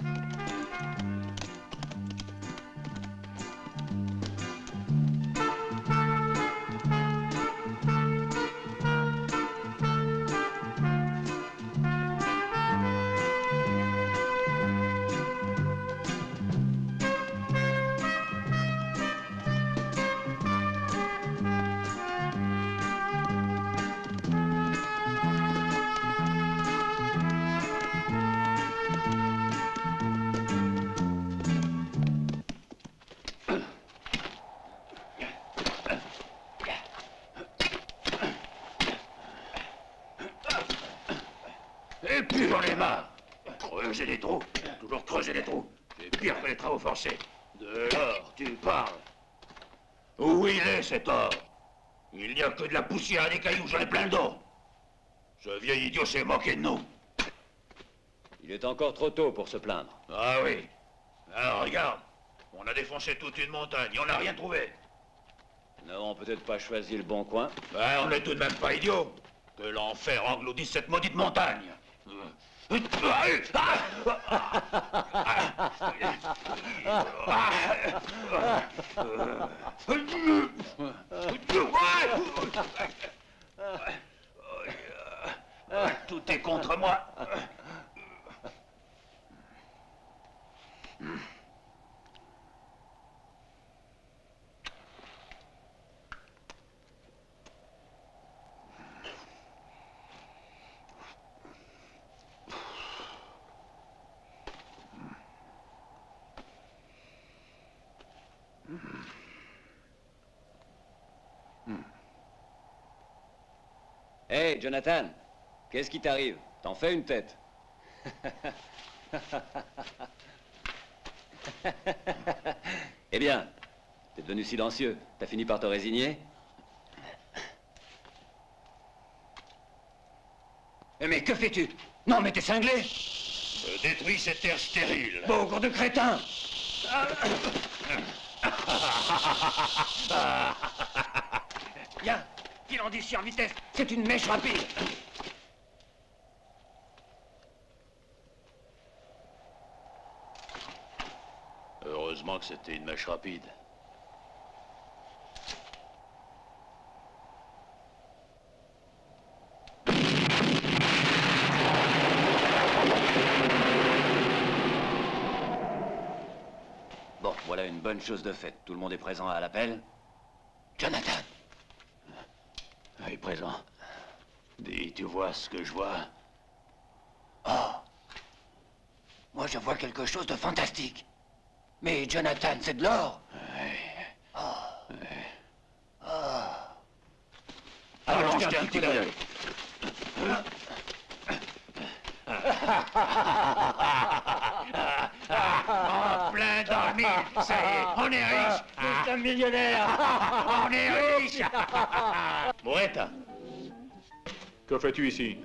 Et puis j'en ai marre. Creuser des trous, toujours creuser des trous. C'est pire que les travaux forcés. De l'or, tu parles. Où il est cet or? Il n'y a que de la poussière et des cailloux, j'en ai plein le dos. Ce vieil idiot s'est moqué de nous. Il est encore trop tôt pour se plaindre. Ah oui. Alors regarde, on a défoncé toute une montagne et on n'a rien trouvé. Nous n'avons peut-être pas choisi le bon coin. On n'est tout de même pas idiots. Que l'enfer engloutisse cette maudite montagne. Tout est contre moi. Hé, Jonathan, qu'est-ce qui t'arrive? T'en fais une tête. Eh bien, t'es devenu silencieux. T'as fini par te résigner? Mais que fais-tu? Non, mais t'es cinglé! Je détruis cette terre stérile. Bougre de crétin! Viens, file en d'ici en vitesse. C'est une mèche rapide. Heureusement que c'était une mèche rapide. Bon, voilà une bonne chose de faite. Tout le monde est présent à l'appel. Jonathan! Oui, présent. Dis, tu vois ce que je vois? Oh! Moi, je vois quelque chose de fantastique. Mais Jonathan, c'est de l'or! Ouais. Oh! Ouais. Oh! Alors, jetez un petit coup d'œil. En plein dans le mille, ça y est, on est riche. C'est un millionnaire. On est riche. Moretta, Que fais-tu ici?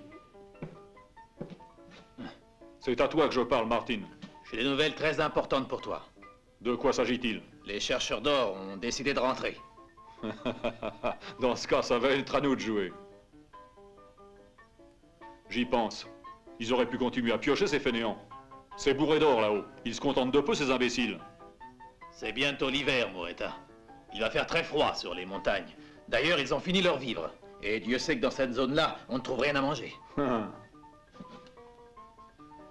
C'est à toi que je parle, Martin. j'ai des nouvelles très importantes pour toi. De quoi s'agit-il? Les chercheurs d'or ont décidé de rentrer. Dans ce cas, ça va être à nous de jouer. J'y pense. Ils auraient pu continuer à piocher, ces fainéants. C'est bourré d'or, là-haut. Ils se contentent de peu, ces imbéciles. C'est bientôt l'hiver, Moretta. Il va faire très froid sur les montagnes. D'ailleurs, ils ont fini leur vivre. Et Dieu sait que dans cette zone-là, on ne trouve rien à manger.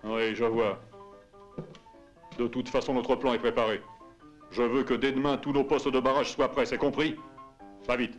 Oui, je vois. De toute façon, notre plan est préparé. Je veux que dès demain, tous nos postes de barrage soient prêts, c'est compris? Va vite.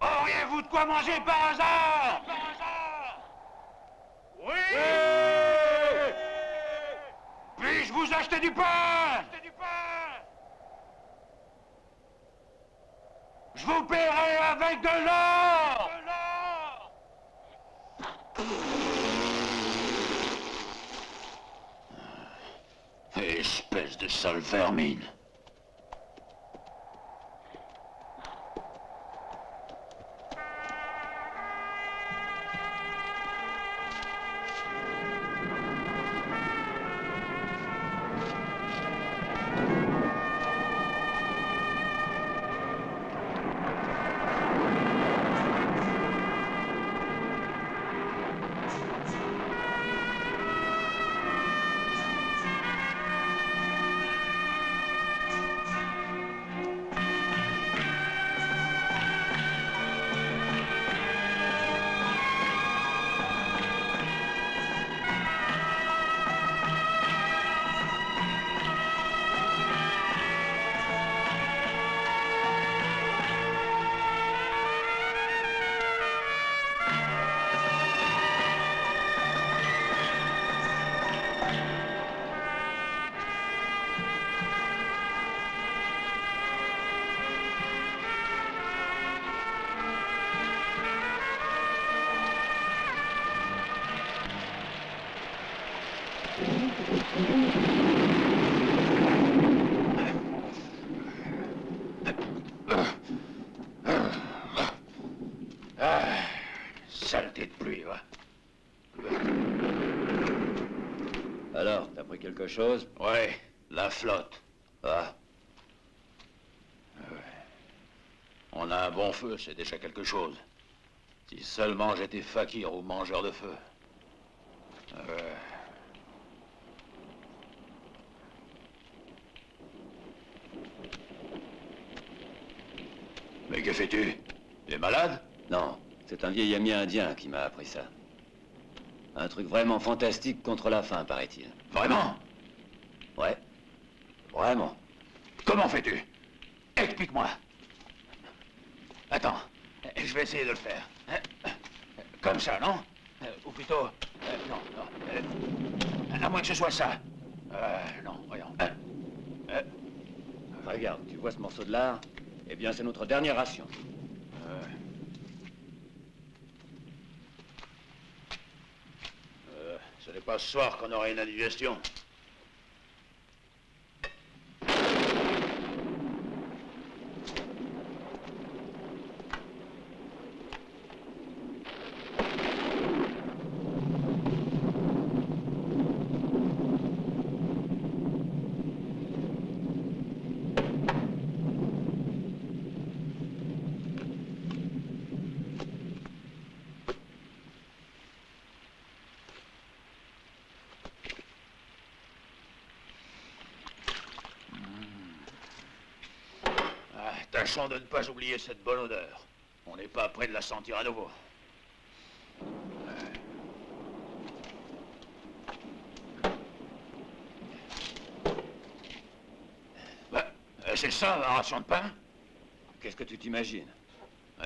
Auriez-vous de quoi manger par hasard? Oui! Puis-je vous acheter du pain? Je vous paierai avec de l'or! Espèce de sale vermine. quelque chose? Ouais, la flotte. Ah. On a un bon feu, c'est déjà quelque chose. Si seulement j'étais fakir ou mangeur de feu. Mais que fais-tu? Tu es malade? Non, c'est un vieil ami indien qui m'a appris ça. Un truc vraiment fantastique contre la faim, paraît-il. Vraiment? Ouais. Vraiment. Comment fais-tu? Explique-moi. Attends, je vais essayer de le faire. Comme ça, non? Ou plutôt... non, non. À moins que ce soit ça. Non, voyons. Regarde, tu vois ce morceau de lard? Eh bien, c'est notre dernière ration. Ce n'est pas ce soir qu'on aura une indigestion. Tâchons de ne pas oublier cette bonne odeur. On n'est pas près de la sentir à nouveau. Bah, c'est ça, la ration de pain? Qu'est-ce que tu t'imagines?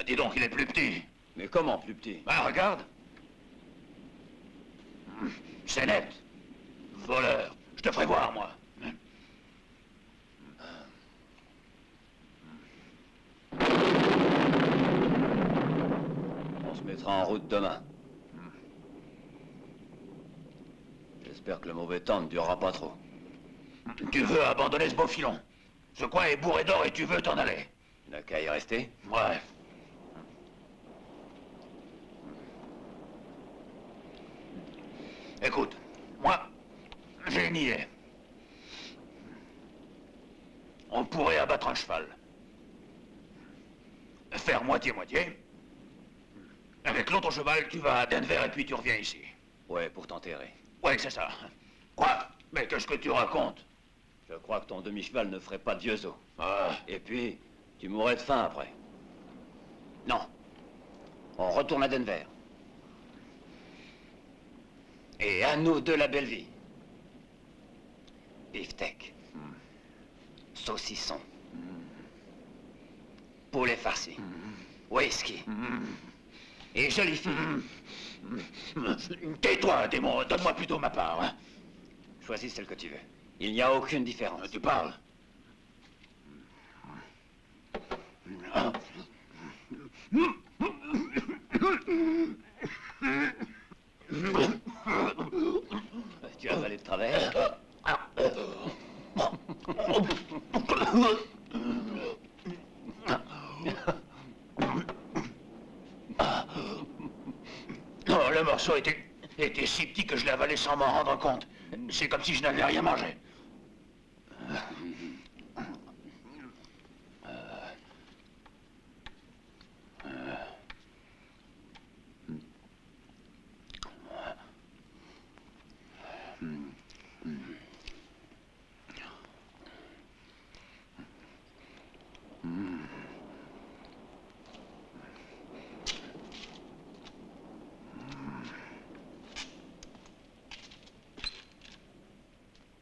Dis donc, il est plus petit. Mais comment plus petit? Bah, regarde. C'est net. Voleur. Je te ferai voir, moi. On se mettra en route demain. J'espère que le mauvais temps ne durera pas trop. Tu veux abandonner ce beau filon. Ce coin est bourré d'or et tu veux t'en aller. N'a qu'à y rester. Ouais. Écoute, moi, j'ai une idée. On pourrait abattre un cheval. Faire moitié-moitié. Avec l'autre cheval, tu vas à Denver et puis tu reviens ici. Ouais, pour t'enterrer. Ouais, c'est ça. Quoi? Mais qu'est-ce que tu racontes? Je crois que ton demi-cheval ne ferait pas de vieux os. Ah. Et puis, tu mourrais de faim après. Non. On retourne à Denver. Et à nous deux la belle vie. Beefsteak. Saucisson. Poulet farci. Whisky. Et jolie fille. Tais-toi, démon. Donne-moi plutôt ma part. Hein. Choisis celle que tu veux. Il n'y a aucune différence. Tu parles. Tu as avalé de travers? Non, le morceau était si petit que je l'ai avalé sans m'en rendre compte. C'est comme si je n'avais rien mangé.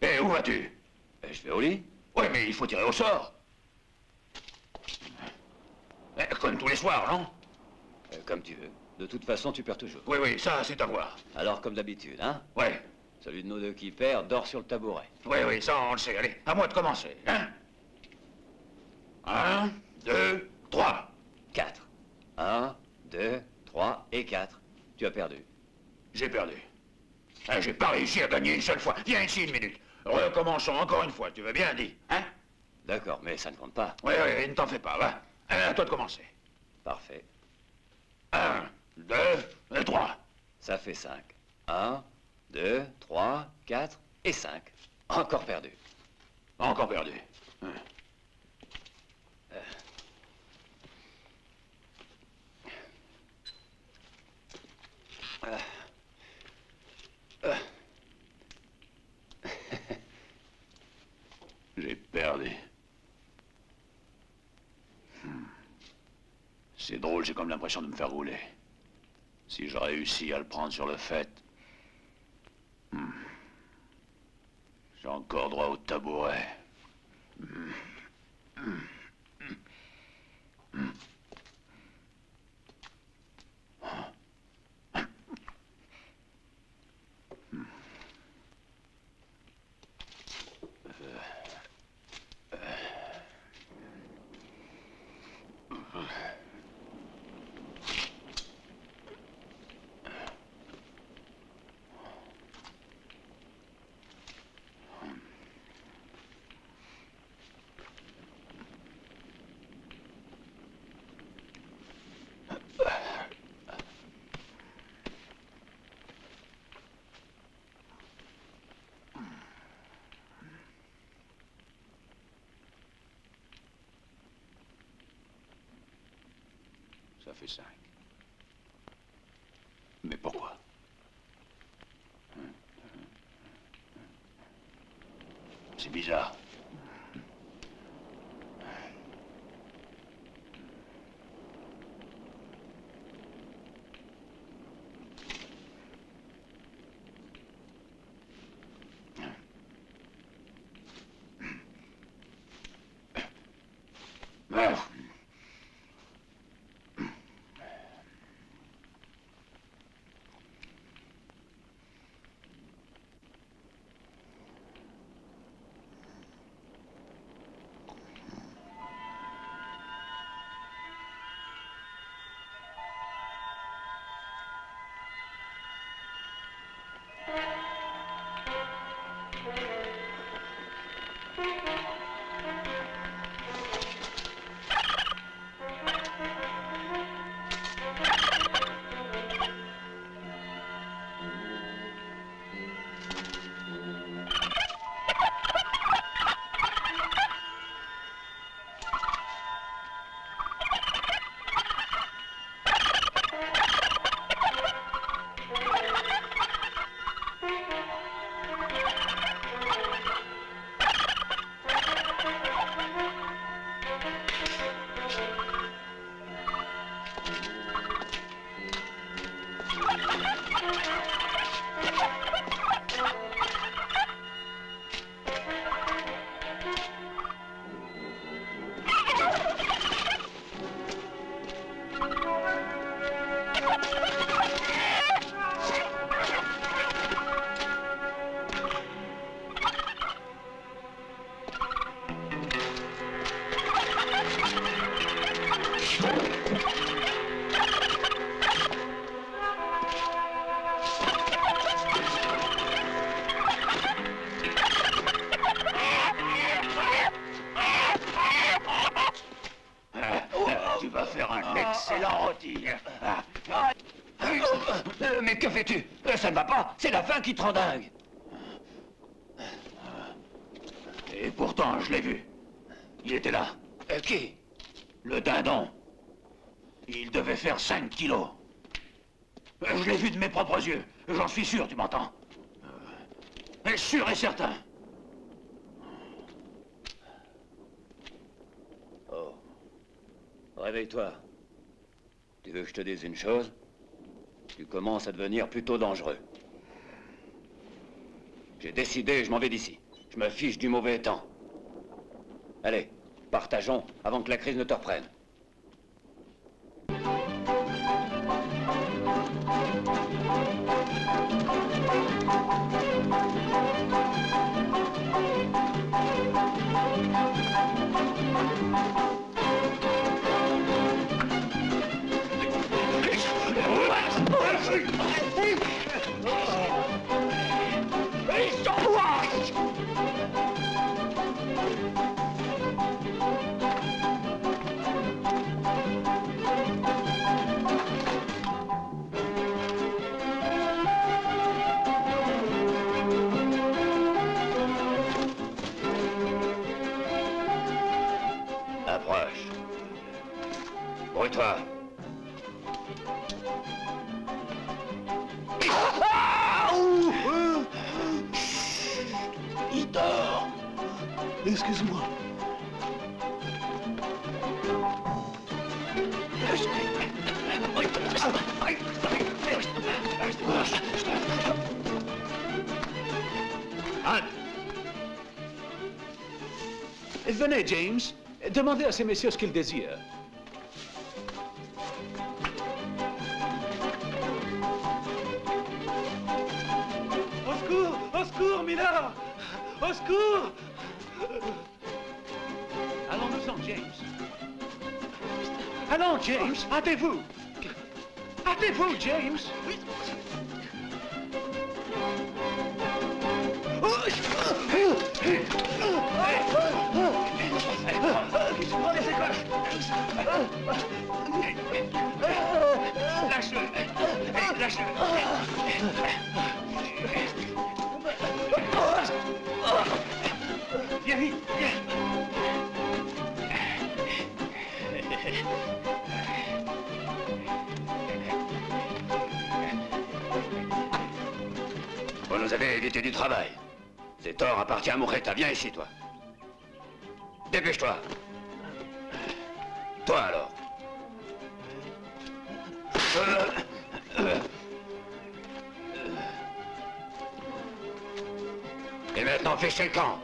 Et où vas-tu? Je vais au lit. Oui, mais il faut tirer au sort. Comme tous les soirs, non? Comme tu veux. De toute façon, tu perds toujours. Oui, oui, ça, c'est à voir. Alors, comme d'habitude, hein? Ouais. Celui de nous deux qui perd dort sur le tabouret. Oui, oui, ça, on le sait. Allez, à moi de commencer, hein? 1, 2, 3. 4. 1, 2, 3 et 4. Tu as perdu. J'ai perdu. J'ai pas réussi à gagner une seule fois. Viens ici une minute. Recommençons encore une fois, tu veux bien, dis, hein? D'accord, mais ça ne compte pas. Oui, oui, ne t'en fais pas, va. À toi de commencer. Parfait. 1, 2, 3. Ça fait 5. 1, 2, 3, 4, Et 5. Encore perdu. Encore perdu. J'ai perdu. C'est drôle, j'ai comme l'impression de me faire rouler. Si je réussis à le prendre sur le fait... J'ai encore droit au tabouret. Ça fait 5. Mais pourquoi? C'est bizarre. Tu vas faire un excellent rôti. Mais que fais-tu? Ça ne va pas, c'est la faim qui te rend dingue. Et pourtant, je l'ai vu. Il était là. Qui? Le dindon. Il devait faire 5 kilos. Je l'ai vu de mes propres yeux. J'en suis sûr, tu m'entends? Sûr et certain. Oh. Réveille-toi. Tu veux que je te dise une chose? Tu commences à devenir plutôt dangereux. J'ai décidé, je m'en vais d'ici. Je me fiche du mauvais temps. Allez, partageons avant que la crise ne te reprenne. toi. Il dort. Excuse-moi. Anne! Venez, James. Demandez à ces messieurs ce qu'ils désirent. Au secours! Au secours, Mila! Au secours! Allons-nous-en, James. Allons, James, hâtez-vous. Hâtez-vous, James. Lâche-le! Lâche-le! Viens vite! Viens! Vous nous avez évité du travail. Cet or appartient à Moreta. Viens ici, toi. Dépêche-toi. Toi, alors. Et maintenant, fichez le camp.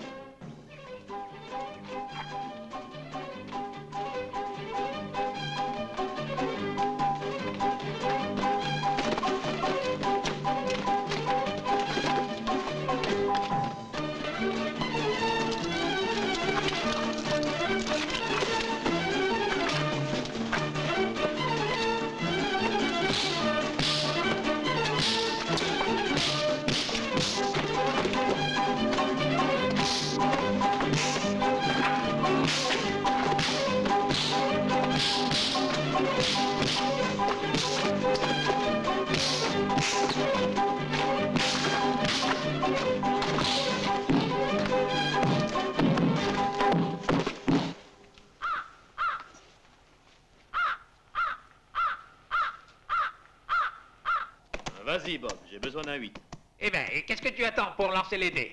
Vas-y, Bob, j'ai besoin d'un 8. Eh ben, qu'est-ce que tu attends pour lancer les dés?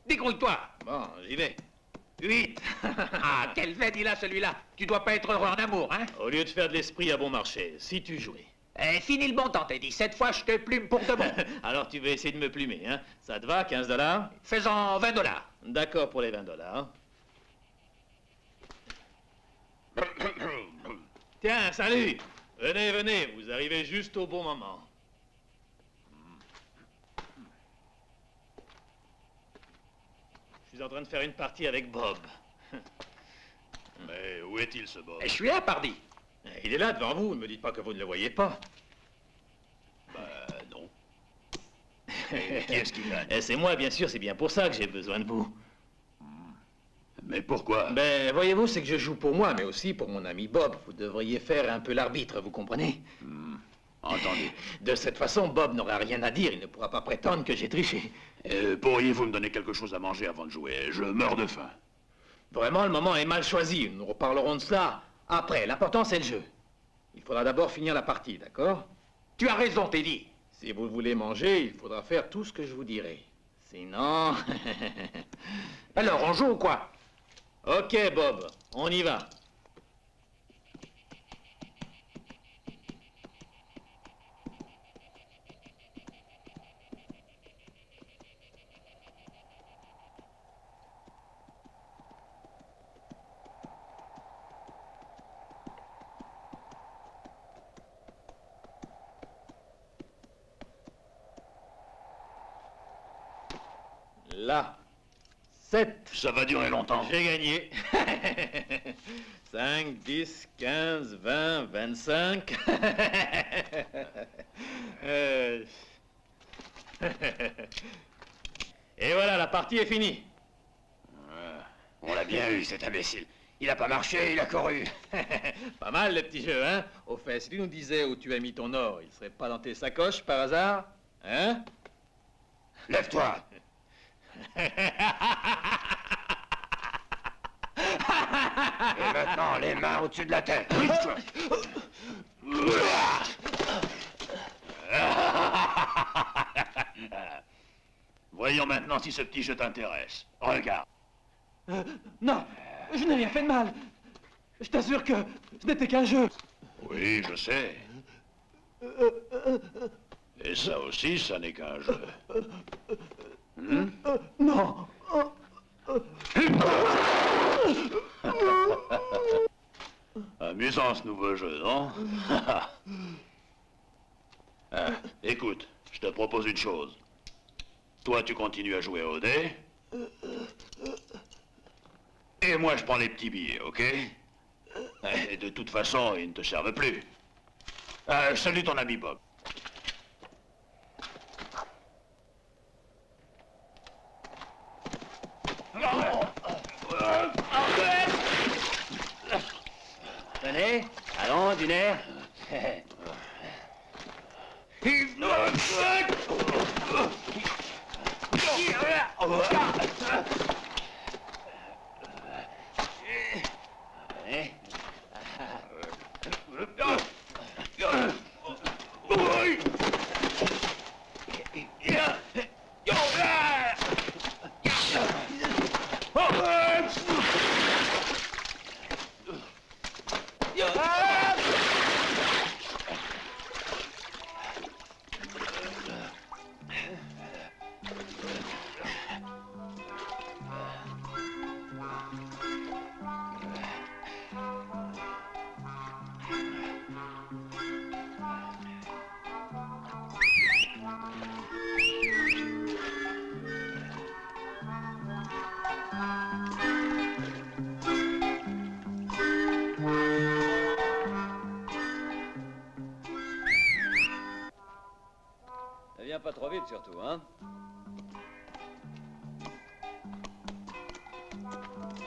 Dégrouille-toi! Bon, j'y vais. 8! Ah, quelle veine il a celui-là! Tu dois pas être heureux en amour, hein? Au lieu de faire de l'esprit à bon marché, si tu jouais. Fini le bon temps, t'as dit. Cette fois, je te plume pour de bon. Alors tu vas essayer de me plumer, hein? Ça te va, 15 $? Faisons 20 $. D'accord pour les 20 $. Tiens, salut! Venez, venez, vous arrivez juste au bon moment. Je suis en train de faire une partie avec Bob. Mais où est-il, ce Bob? Je suis là, pardi. Il est là devant vous, ne me dites pas que vous ne le voyez pas. Non. Et qui est-ce qui gagne? C'est moi, bien sûr, c'est bien pour ça que j'ai besoin de vous. Mais pourquoi? Ben, voyez-vous, c'est que je joue pour moi, mais aussi pour mon ami Bob. Vous devriez faire un peu l'arbitre, vous comprenez? Entendu. De cette façon, Bob n'aura rien à dire, il ne pourra pas prétendre que j'ai triché. Pourriez-vous me donner quelque chose à manger avant de jouer? Je meurs de faim. Vraiment, le moment est mal choisi. Nous reparlerons de cela après. L'important, c'est le jeu. Il faudra d'abord finir la partie, d'accord? Tu as raison, Teddy. Si vous voulez manger, il faudra faire tout ce que je vous dirai. Sinon... Alors, on joue ou quoi? Ok, Bob, on y va. Là. 7. Ça va durer longtemps. J'ai gagné. 5, 10, 15, 20, 25. Et voilà, la partie est finie. On l'a bien eu, cet imbécile. Il a pas marché, il a couru. Pas mal, le petit jeu, hein? Au fait, si tu nous disais où tu as mis ton or, il serait pas dans tes sacoches, par hasard? Hein? Lève-toi. Et maintenant, les mains au-dessus de la tête. Voyons maintenant si ce petit jeu t'intéresse. Regarde. Non, je n'ai rien fait de mal. Je t'assure que ce n'était qu'un jeu. Oui, je sais. Et ça aussi, ça n'est qu'un jeu. Non. Amusant ce nouveau jeu, non? Écoute, je te propose une chose. Toi, tu continues à jouer au dé. Et moi, je prends les petits billets, ok? Et de toute façon, ils ne te servent plus. Salut ton ami Bob. Tenez, allons, du nerf. Ne viens pas trop vite surtout, hein?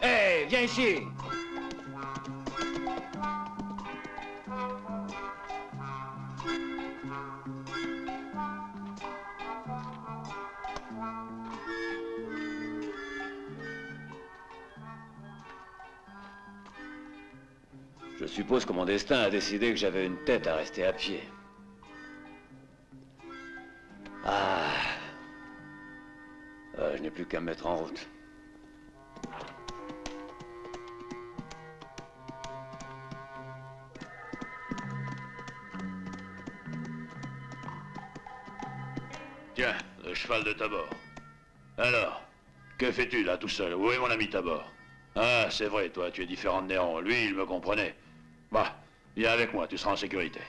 Hé, viens ici. Je suppose que mon destin a décidé que j'avais une tête à rester à pied. Je n'ai plus qu'à me mettre en route. Tiens, le cheval de Tabor. Alors, que fais-tu là tout seul? Où est mon ami Tabor? Ah, c'est vrai, toi, tu es différent de Néron. Lui, il me comprenait. Bah, viens avec moi, tu seras en sécurité.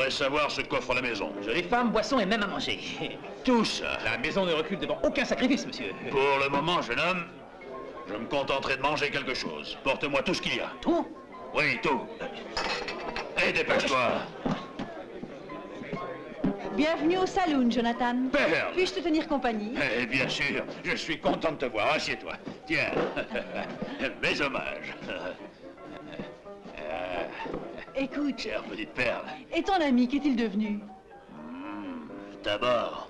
Savoir ce qu'offre la maison. Jolies femmes, boissons et même à manger. Tout ça. La maison ne recule devant aucun sacrifice, monsieur. Pour le moment, jeune homme, je me contenterai de manger quelque chose. Porte-moi tout ce qu'il y a. Tout? Oui, tout. Et dépêche-toi. Bienvenue au saloon, Jonathan. Perle. Puis-je te tenir compagnie? Eh bien sûr, je suis content de te voir. Assieds-toi. Tiens, mes hommages. Écoute. Chère petite perle. Et ton ami, qu'est-il devenu? D'abord,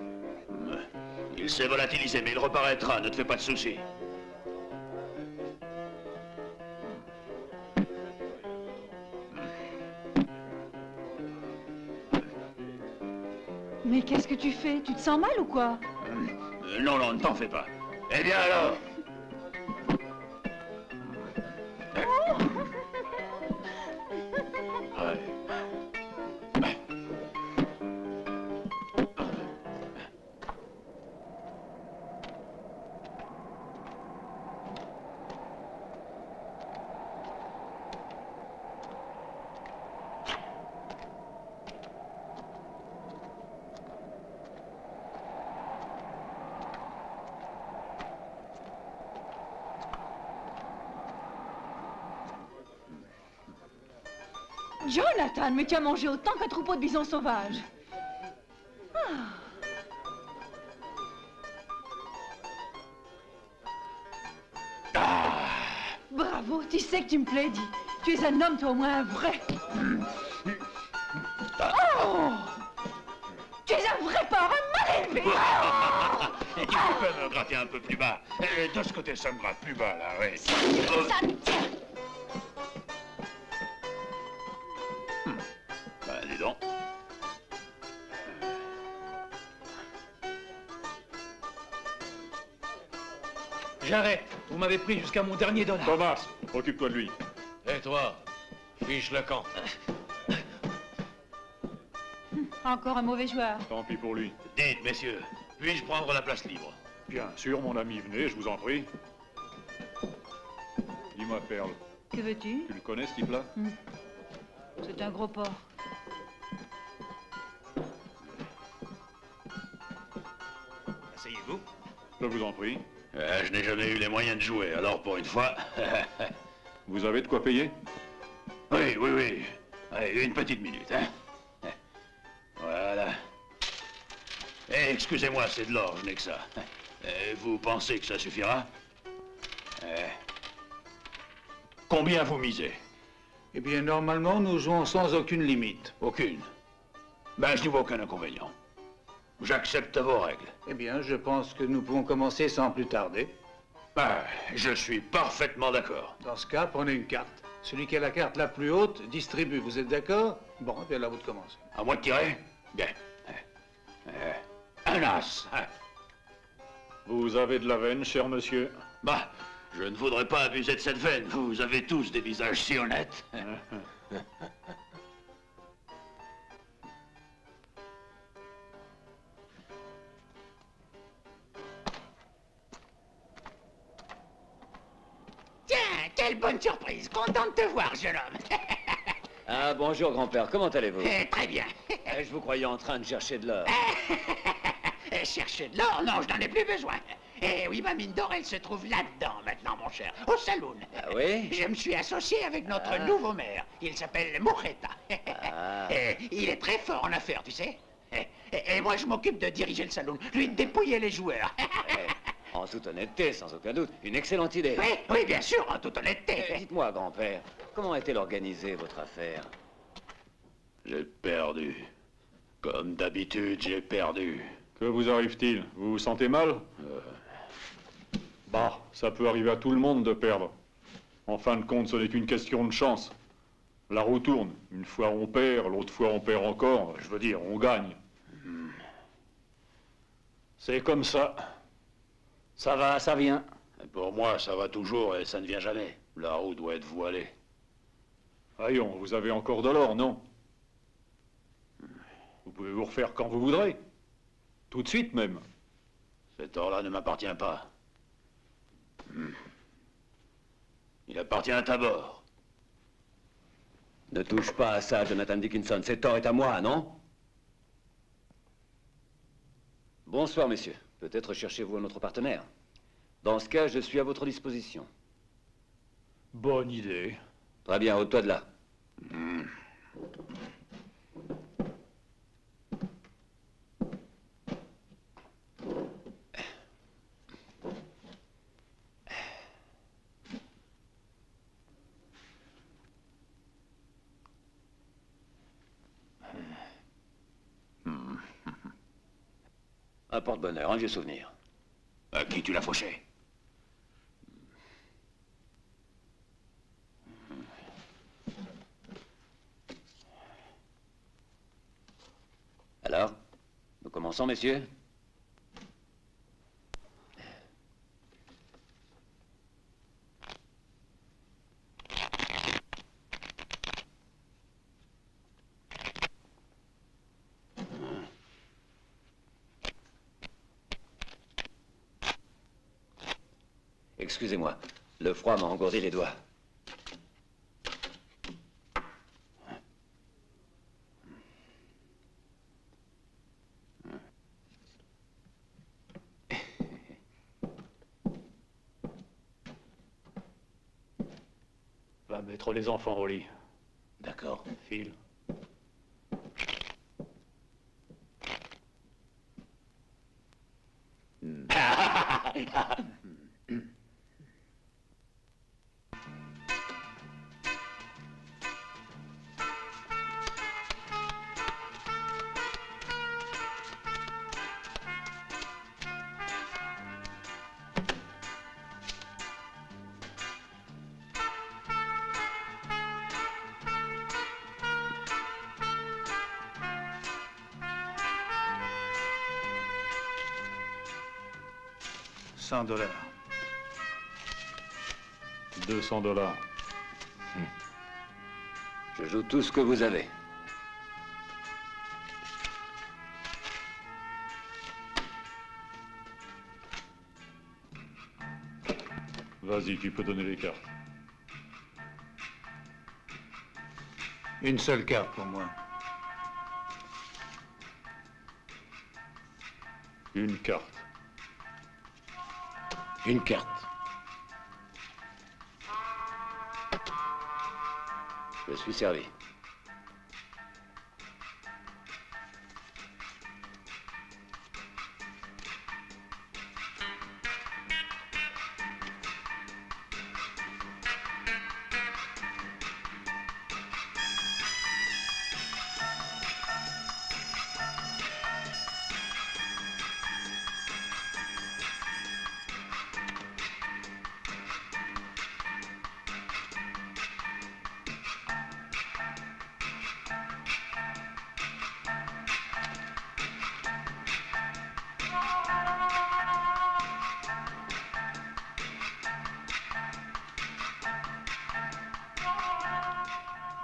il s'est volatilisé, mais il reparaîtra, ne te fais pas de soucis. Mais qu'est-ce que tu fais? Tu te sens mal ou quoi? Non, non, ne t'en fais pas. Eh bien alors? Jonathan, mais tu as mangé autant qu'un troupeau de bisons sauvages. Bravo, tu sais que tu me plais, dis. Tu es un homme, toi au moins un vrai. Oh! Tu es un vrai porc, un mal élevé. Tu peux me gratter un peu plus bas. De ce côté, ça me gratte plus bas, là, oui. Ça me tient. Dis donc. J'arrête. Vous m'avez pris jusqu'à mon dernier dollar. Thomas, occupe-toi de lui. Et toi, fiche le camp. Encore un mauvais joueur. Tant pis pour lui. Dites, messieurs, puis-je prendre la place libre? Bien sûr, mon ami, venez, je vous en prie. Dis-moi, Perle. Que veux-tu? Tu le connais, ce type-là? C'est un gros porc. Asseyez-vous. Je vous en prie. Je n'ai jamais eu les moyens de jouer, alors pour une fois... Vous avez de quoi payer? Oui, oui, oui. Allez, une petite minute, hein. Voilà. Eh, excusez-moi, c'est de l'or, je n'ai que ça. Vous pensez que ça suffira? Combien vous misez? Eh bien, normalement, nous jouons sans aucune limite. Aucune. Ben, je n'y vois aucun inconvénient. J'accepte vos règles. Eh bien, je pense que nous pouvons commencer sans plus tarder. Ben, je suis parfaitement d'accord. Dans ce cas, prenez une carte. Celui qui a la carte la plus haute distribue. Vous êtes d'accord? Bon, eh bien, là, vous de commencer. À moi de tirer? Bien. Un as. Vous avez de la veine, cher monsieur? Bah, je ne voudrais pas abuser de cette veine. Vous avez tous des visages si honnêtes. Tiens, quelle bonne surprise. Content de te voir, jeune homme. Ah, bonjour, grand-père. Comment allez-vous? Très bien. Je vous croyais en train de chercher de l'or. Chercher de l'or? Non, je n'en ai plus besoin. Eh oui, ma mine d'or, elle se trouve là-dedans maintenant, mon cher, au saloon. Ah oui? Je me suis associé avec notre nouveau maire. Il s'appelle Murrieta. Il est très fort en affaires, tu sais. Et moi, je m'occupe de diriger le saloon, lui de dépouiller les joueurs. En toute honnêteté, sans aucun doute. Une excellente idée. Oui, oui, bien sûr, en toute honnêteté. Dites-moi, grand-père, comment est-elle organisée, votre affaire? J'ai perdu. Comme d'habitude, j'ai perdu. Que vous arrive-t-il? Vous vous sentez mal? Bah, ça peut arriver à tout le monde de perdre. En fin de compte, ce n'est qu'une question de chance. La roue tourne. Une fois on perd, l'autre fois on perd encore. Je veux dire, on gagne. C'est comme ça. Ça va, ça vient. Pour moi, ça va toujours et ça ne vient jamais. La roue doit être voilée. Voyons, vous avez encore de l'or, non? Vous pouvez vous refaire quand vous voudrez. Tout de suite, même. Cet or-là ne m'appartient pas. Il appartient à Tabor. Ne touche pas à ça, Jonathan Dickinson. Cet or est à moi, non? Bonsoir, messieurs. Peut-être cherchez-vous un autre partenaire. Dans ce cas, je suis à votre disposition. Bonne idée. Très bien, ôte-toi de là. Un porte-bonheur, un vieux souvenir. À qui tu l'as fauché? Alors, nous commençons, messieurs? Excusez-moi, le froid m'a engourdi les doigts. Va mettre les enfants au lit. D'accord. File. $100. 200 $. Je joue tout ce que vous avez. Vas-y, tu peux donner les cartes. Une seule carte pour moi. Une carte. Une carte. Je suis servi.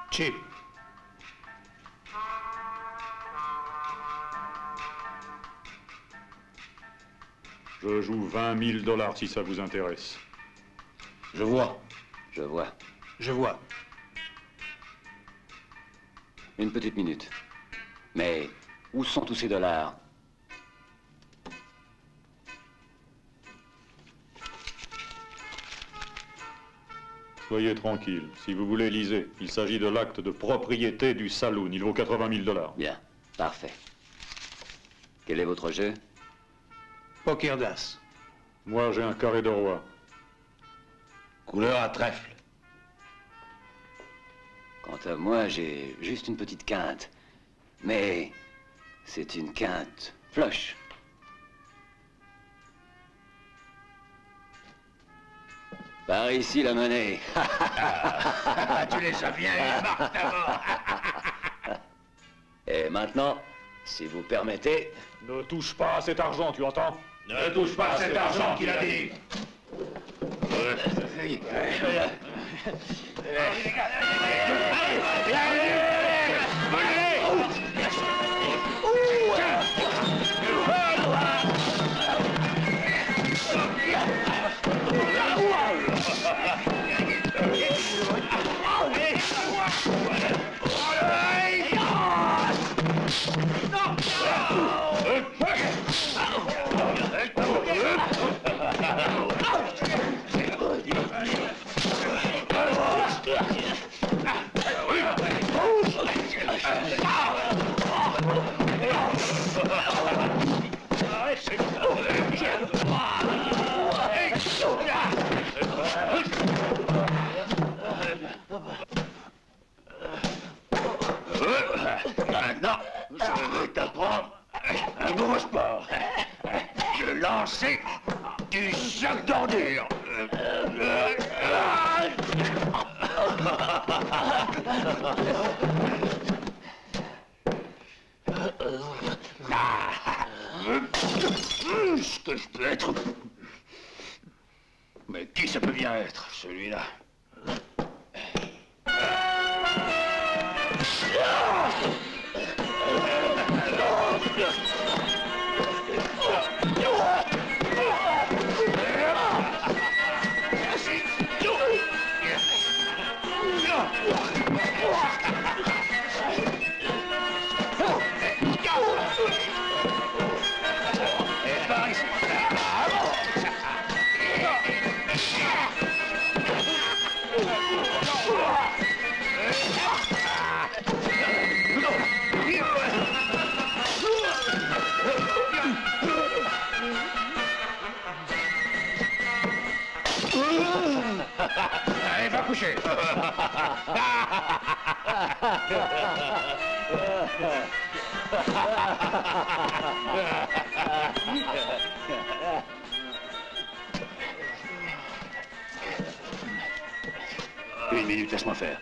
Chip. Je joue 20 000 $ si ça vous intéresse. Je vois. Je vois. Je vois. Une petite minute. Mais où sont tous ces dollars? Soyez tranquille. Si vous voulez, lisez. Il s'agit de l'acte de propriété du saloon. Il vaut 80 000 $. Bien, parfait. Quel est votre jeu? Poker d'as. Moi, j'ai un carré de roi. Couleur à trèfle. Quant à moi, j'ai juste une petite quinte. Mais c'est une quinte flush. Par ici, la monnaie. Tu les as bien marre d'abord. Et maintenant, si vous permettez... Ne touche pas à cet argent, tu entends? Ne touche pas à cet argent qu'il a dit. Maintenant, je vais t'apprendre un gros sport. Le lancer du sac d'ordures. Ce que je peux être... Mais qui ça peut bien être, celui-là? Allez, va coucher. Une minute, laisse-moi faire.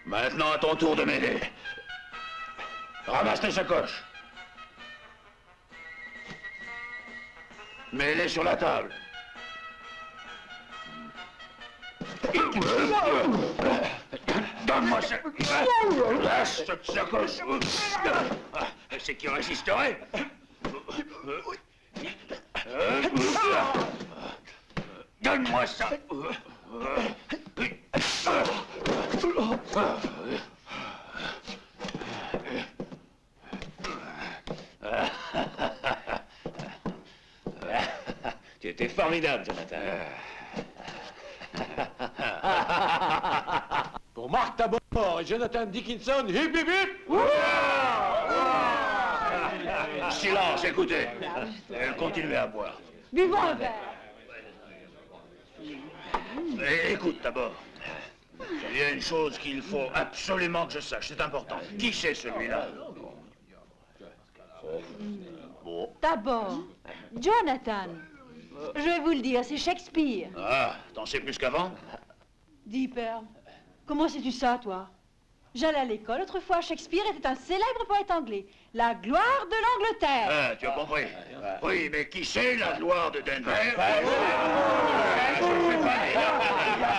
Maintenant, à ton tour de m'aider. Ramasse tes sacoches. Mets-les sur la table. Donne-moi ça. Lâche cette sacoche. C'est qui résisterait? Donne-moi ça. Tu étais formidable, Jonathan. Pour Marc Tabor et Jonathan Dickinson, hip hip hip! Silence, écoutez. Continuez à boire. Buvons un verre. Écoute d'abord. Il y a une chose qu'il faut absolument que je sache, c'est important. Qui c'est celui-là? D'abord, Jonathan. Je vais vous le dire, c'est Shakespeare. Ah, t'en sais plus qu'avant? Dis, père, comment sais-tu ça, toi? J'allais à l'école autrefois. Shakespeare était un célèbre poète anglais. La gloire de l'Angleterre. Ah, tu as compris. Oui, mais qui c'est la gloire de Denver? Je ne sais pas.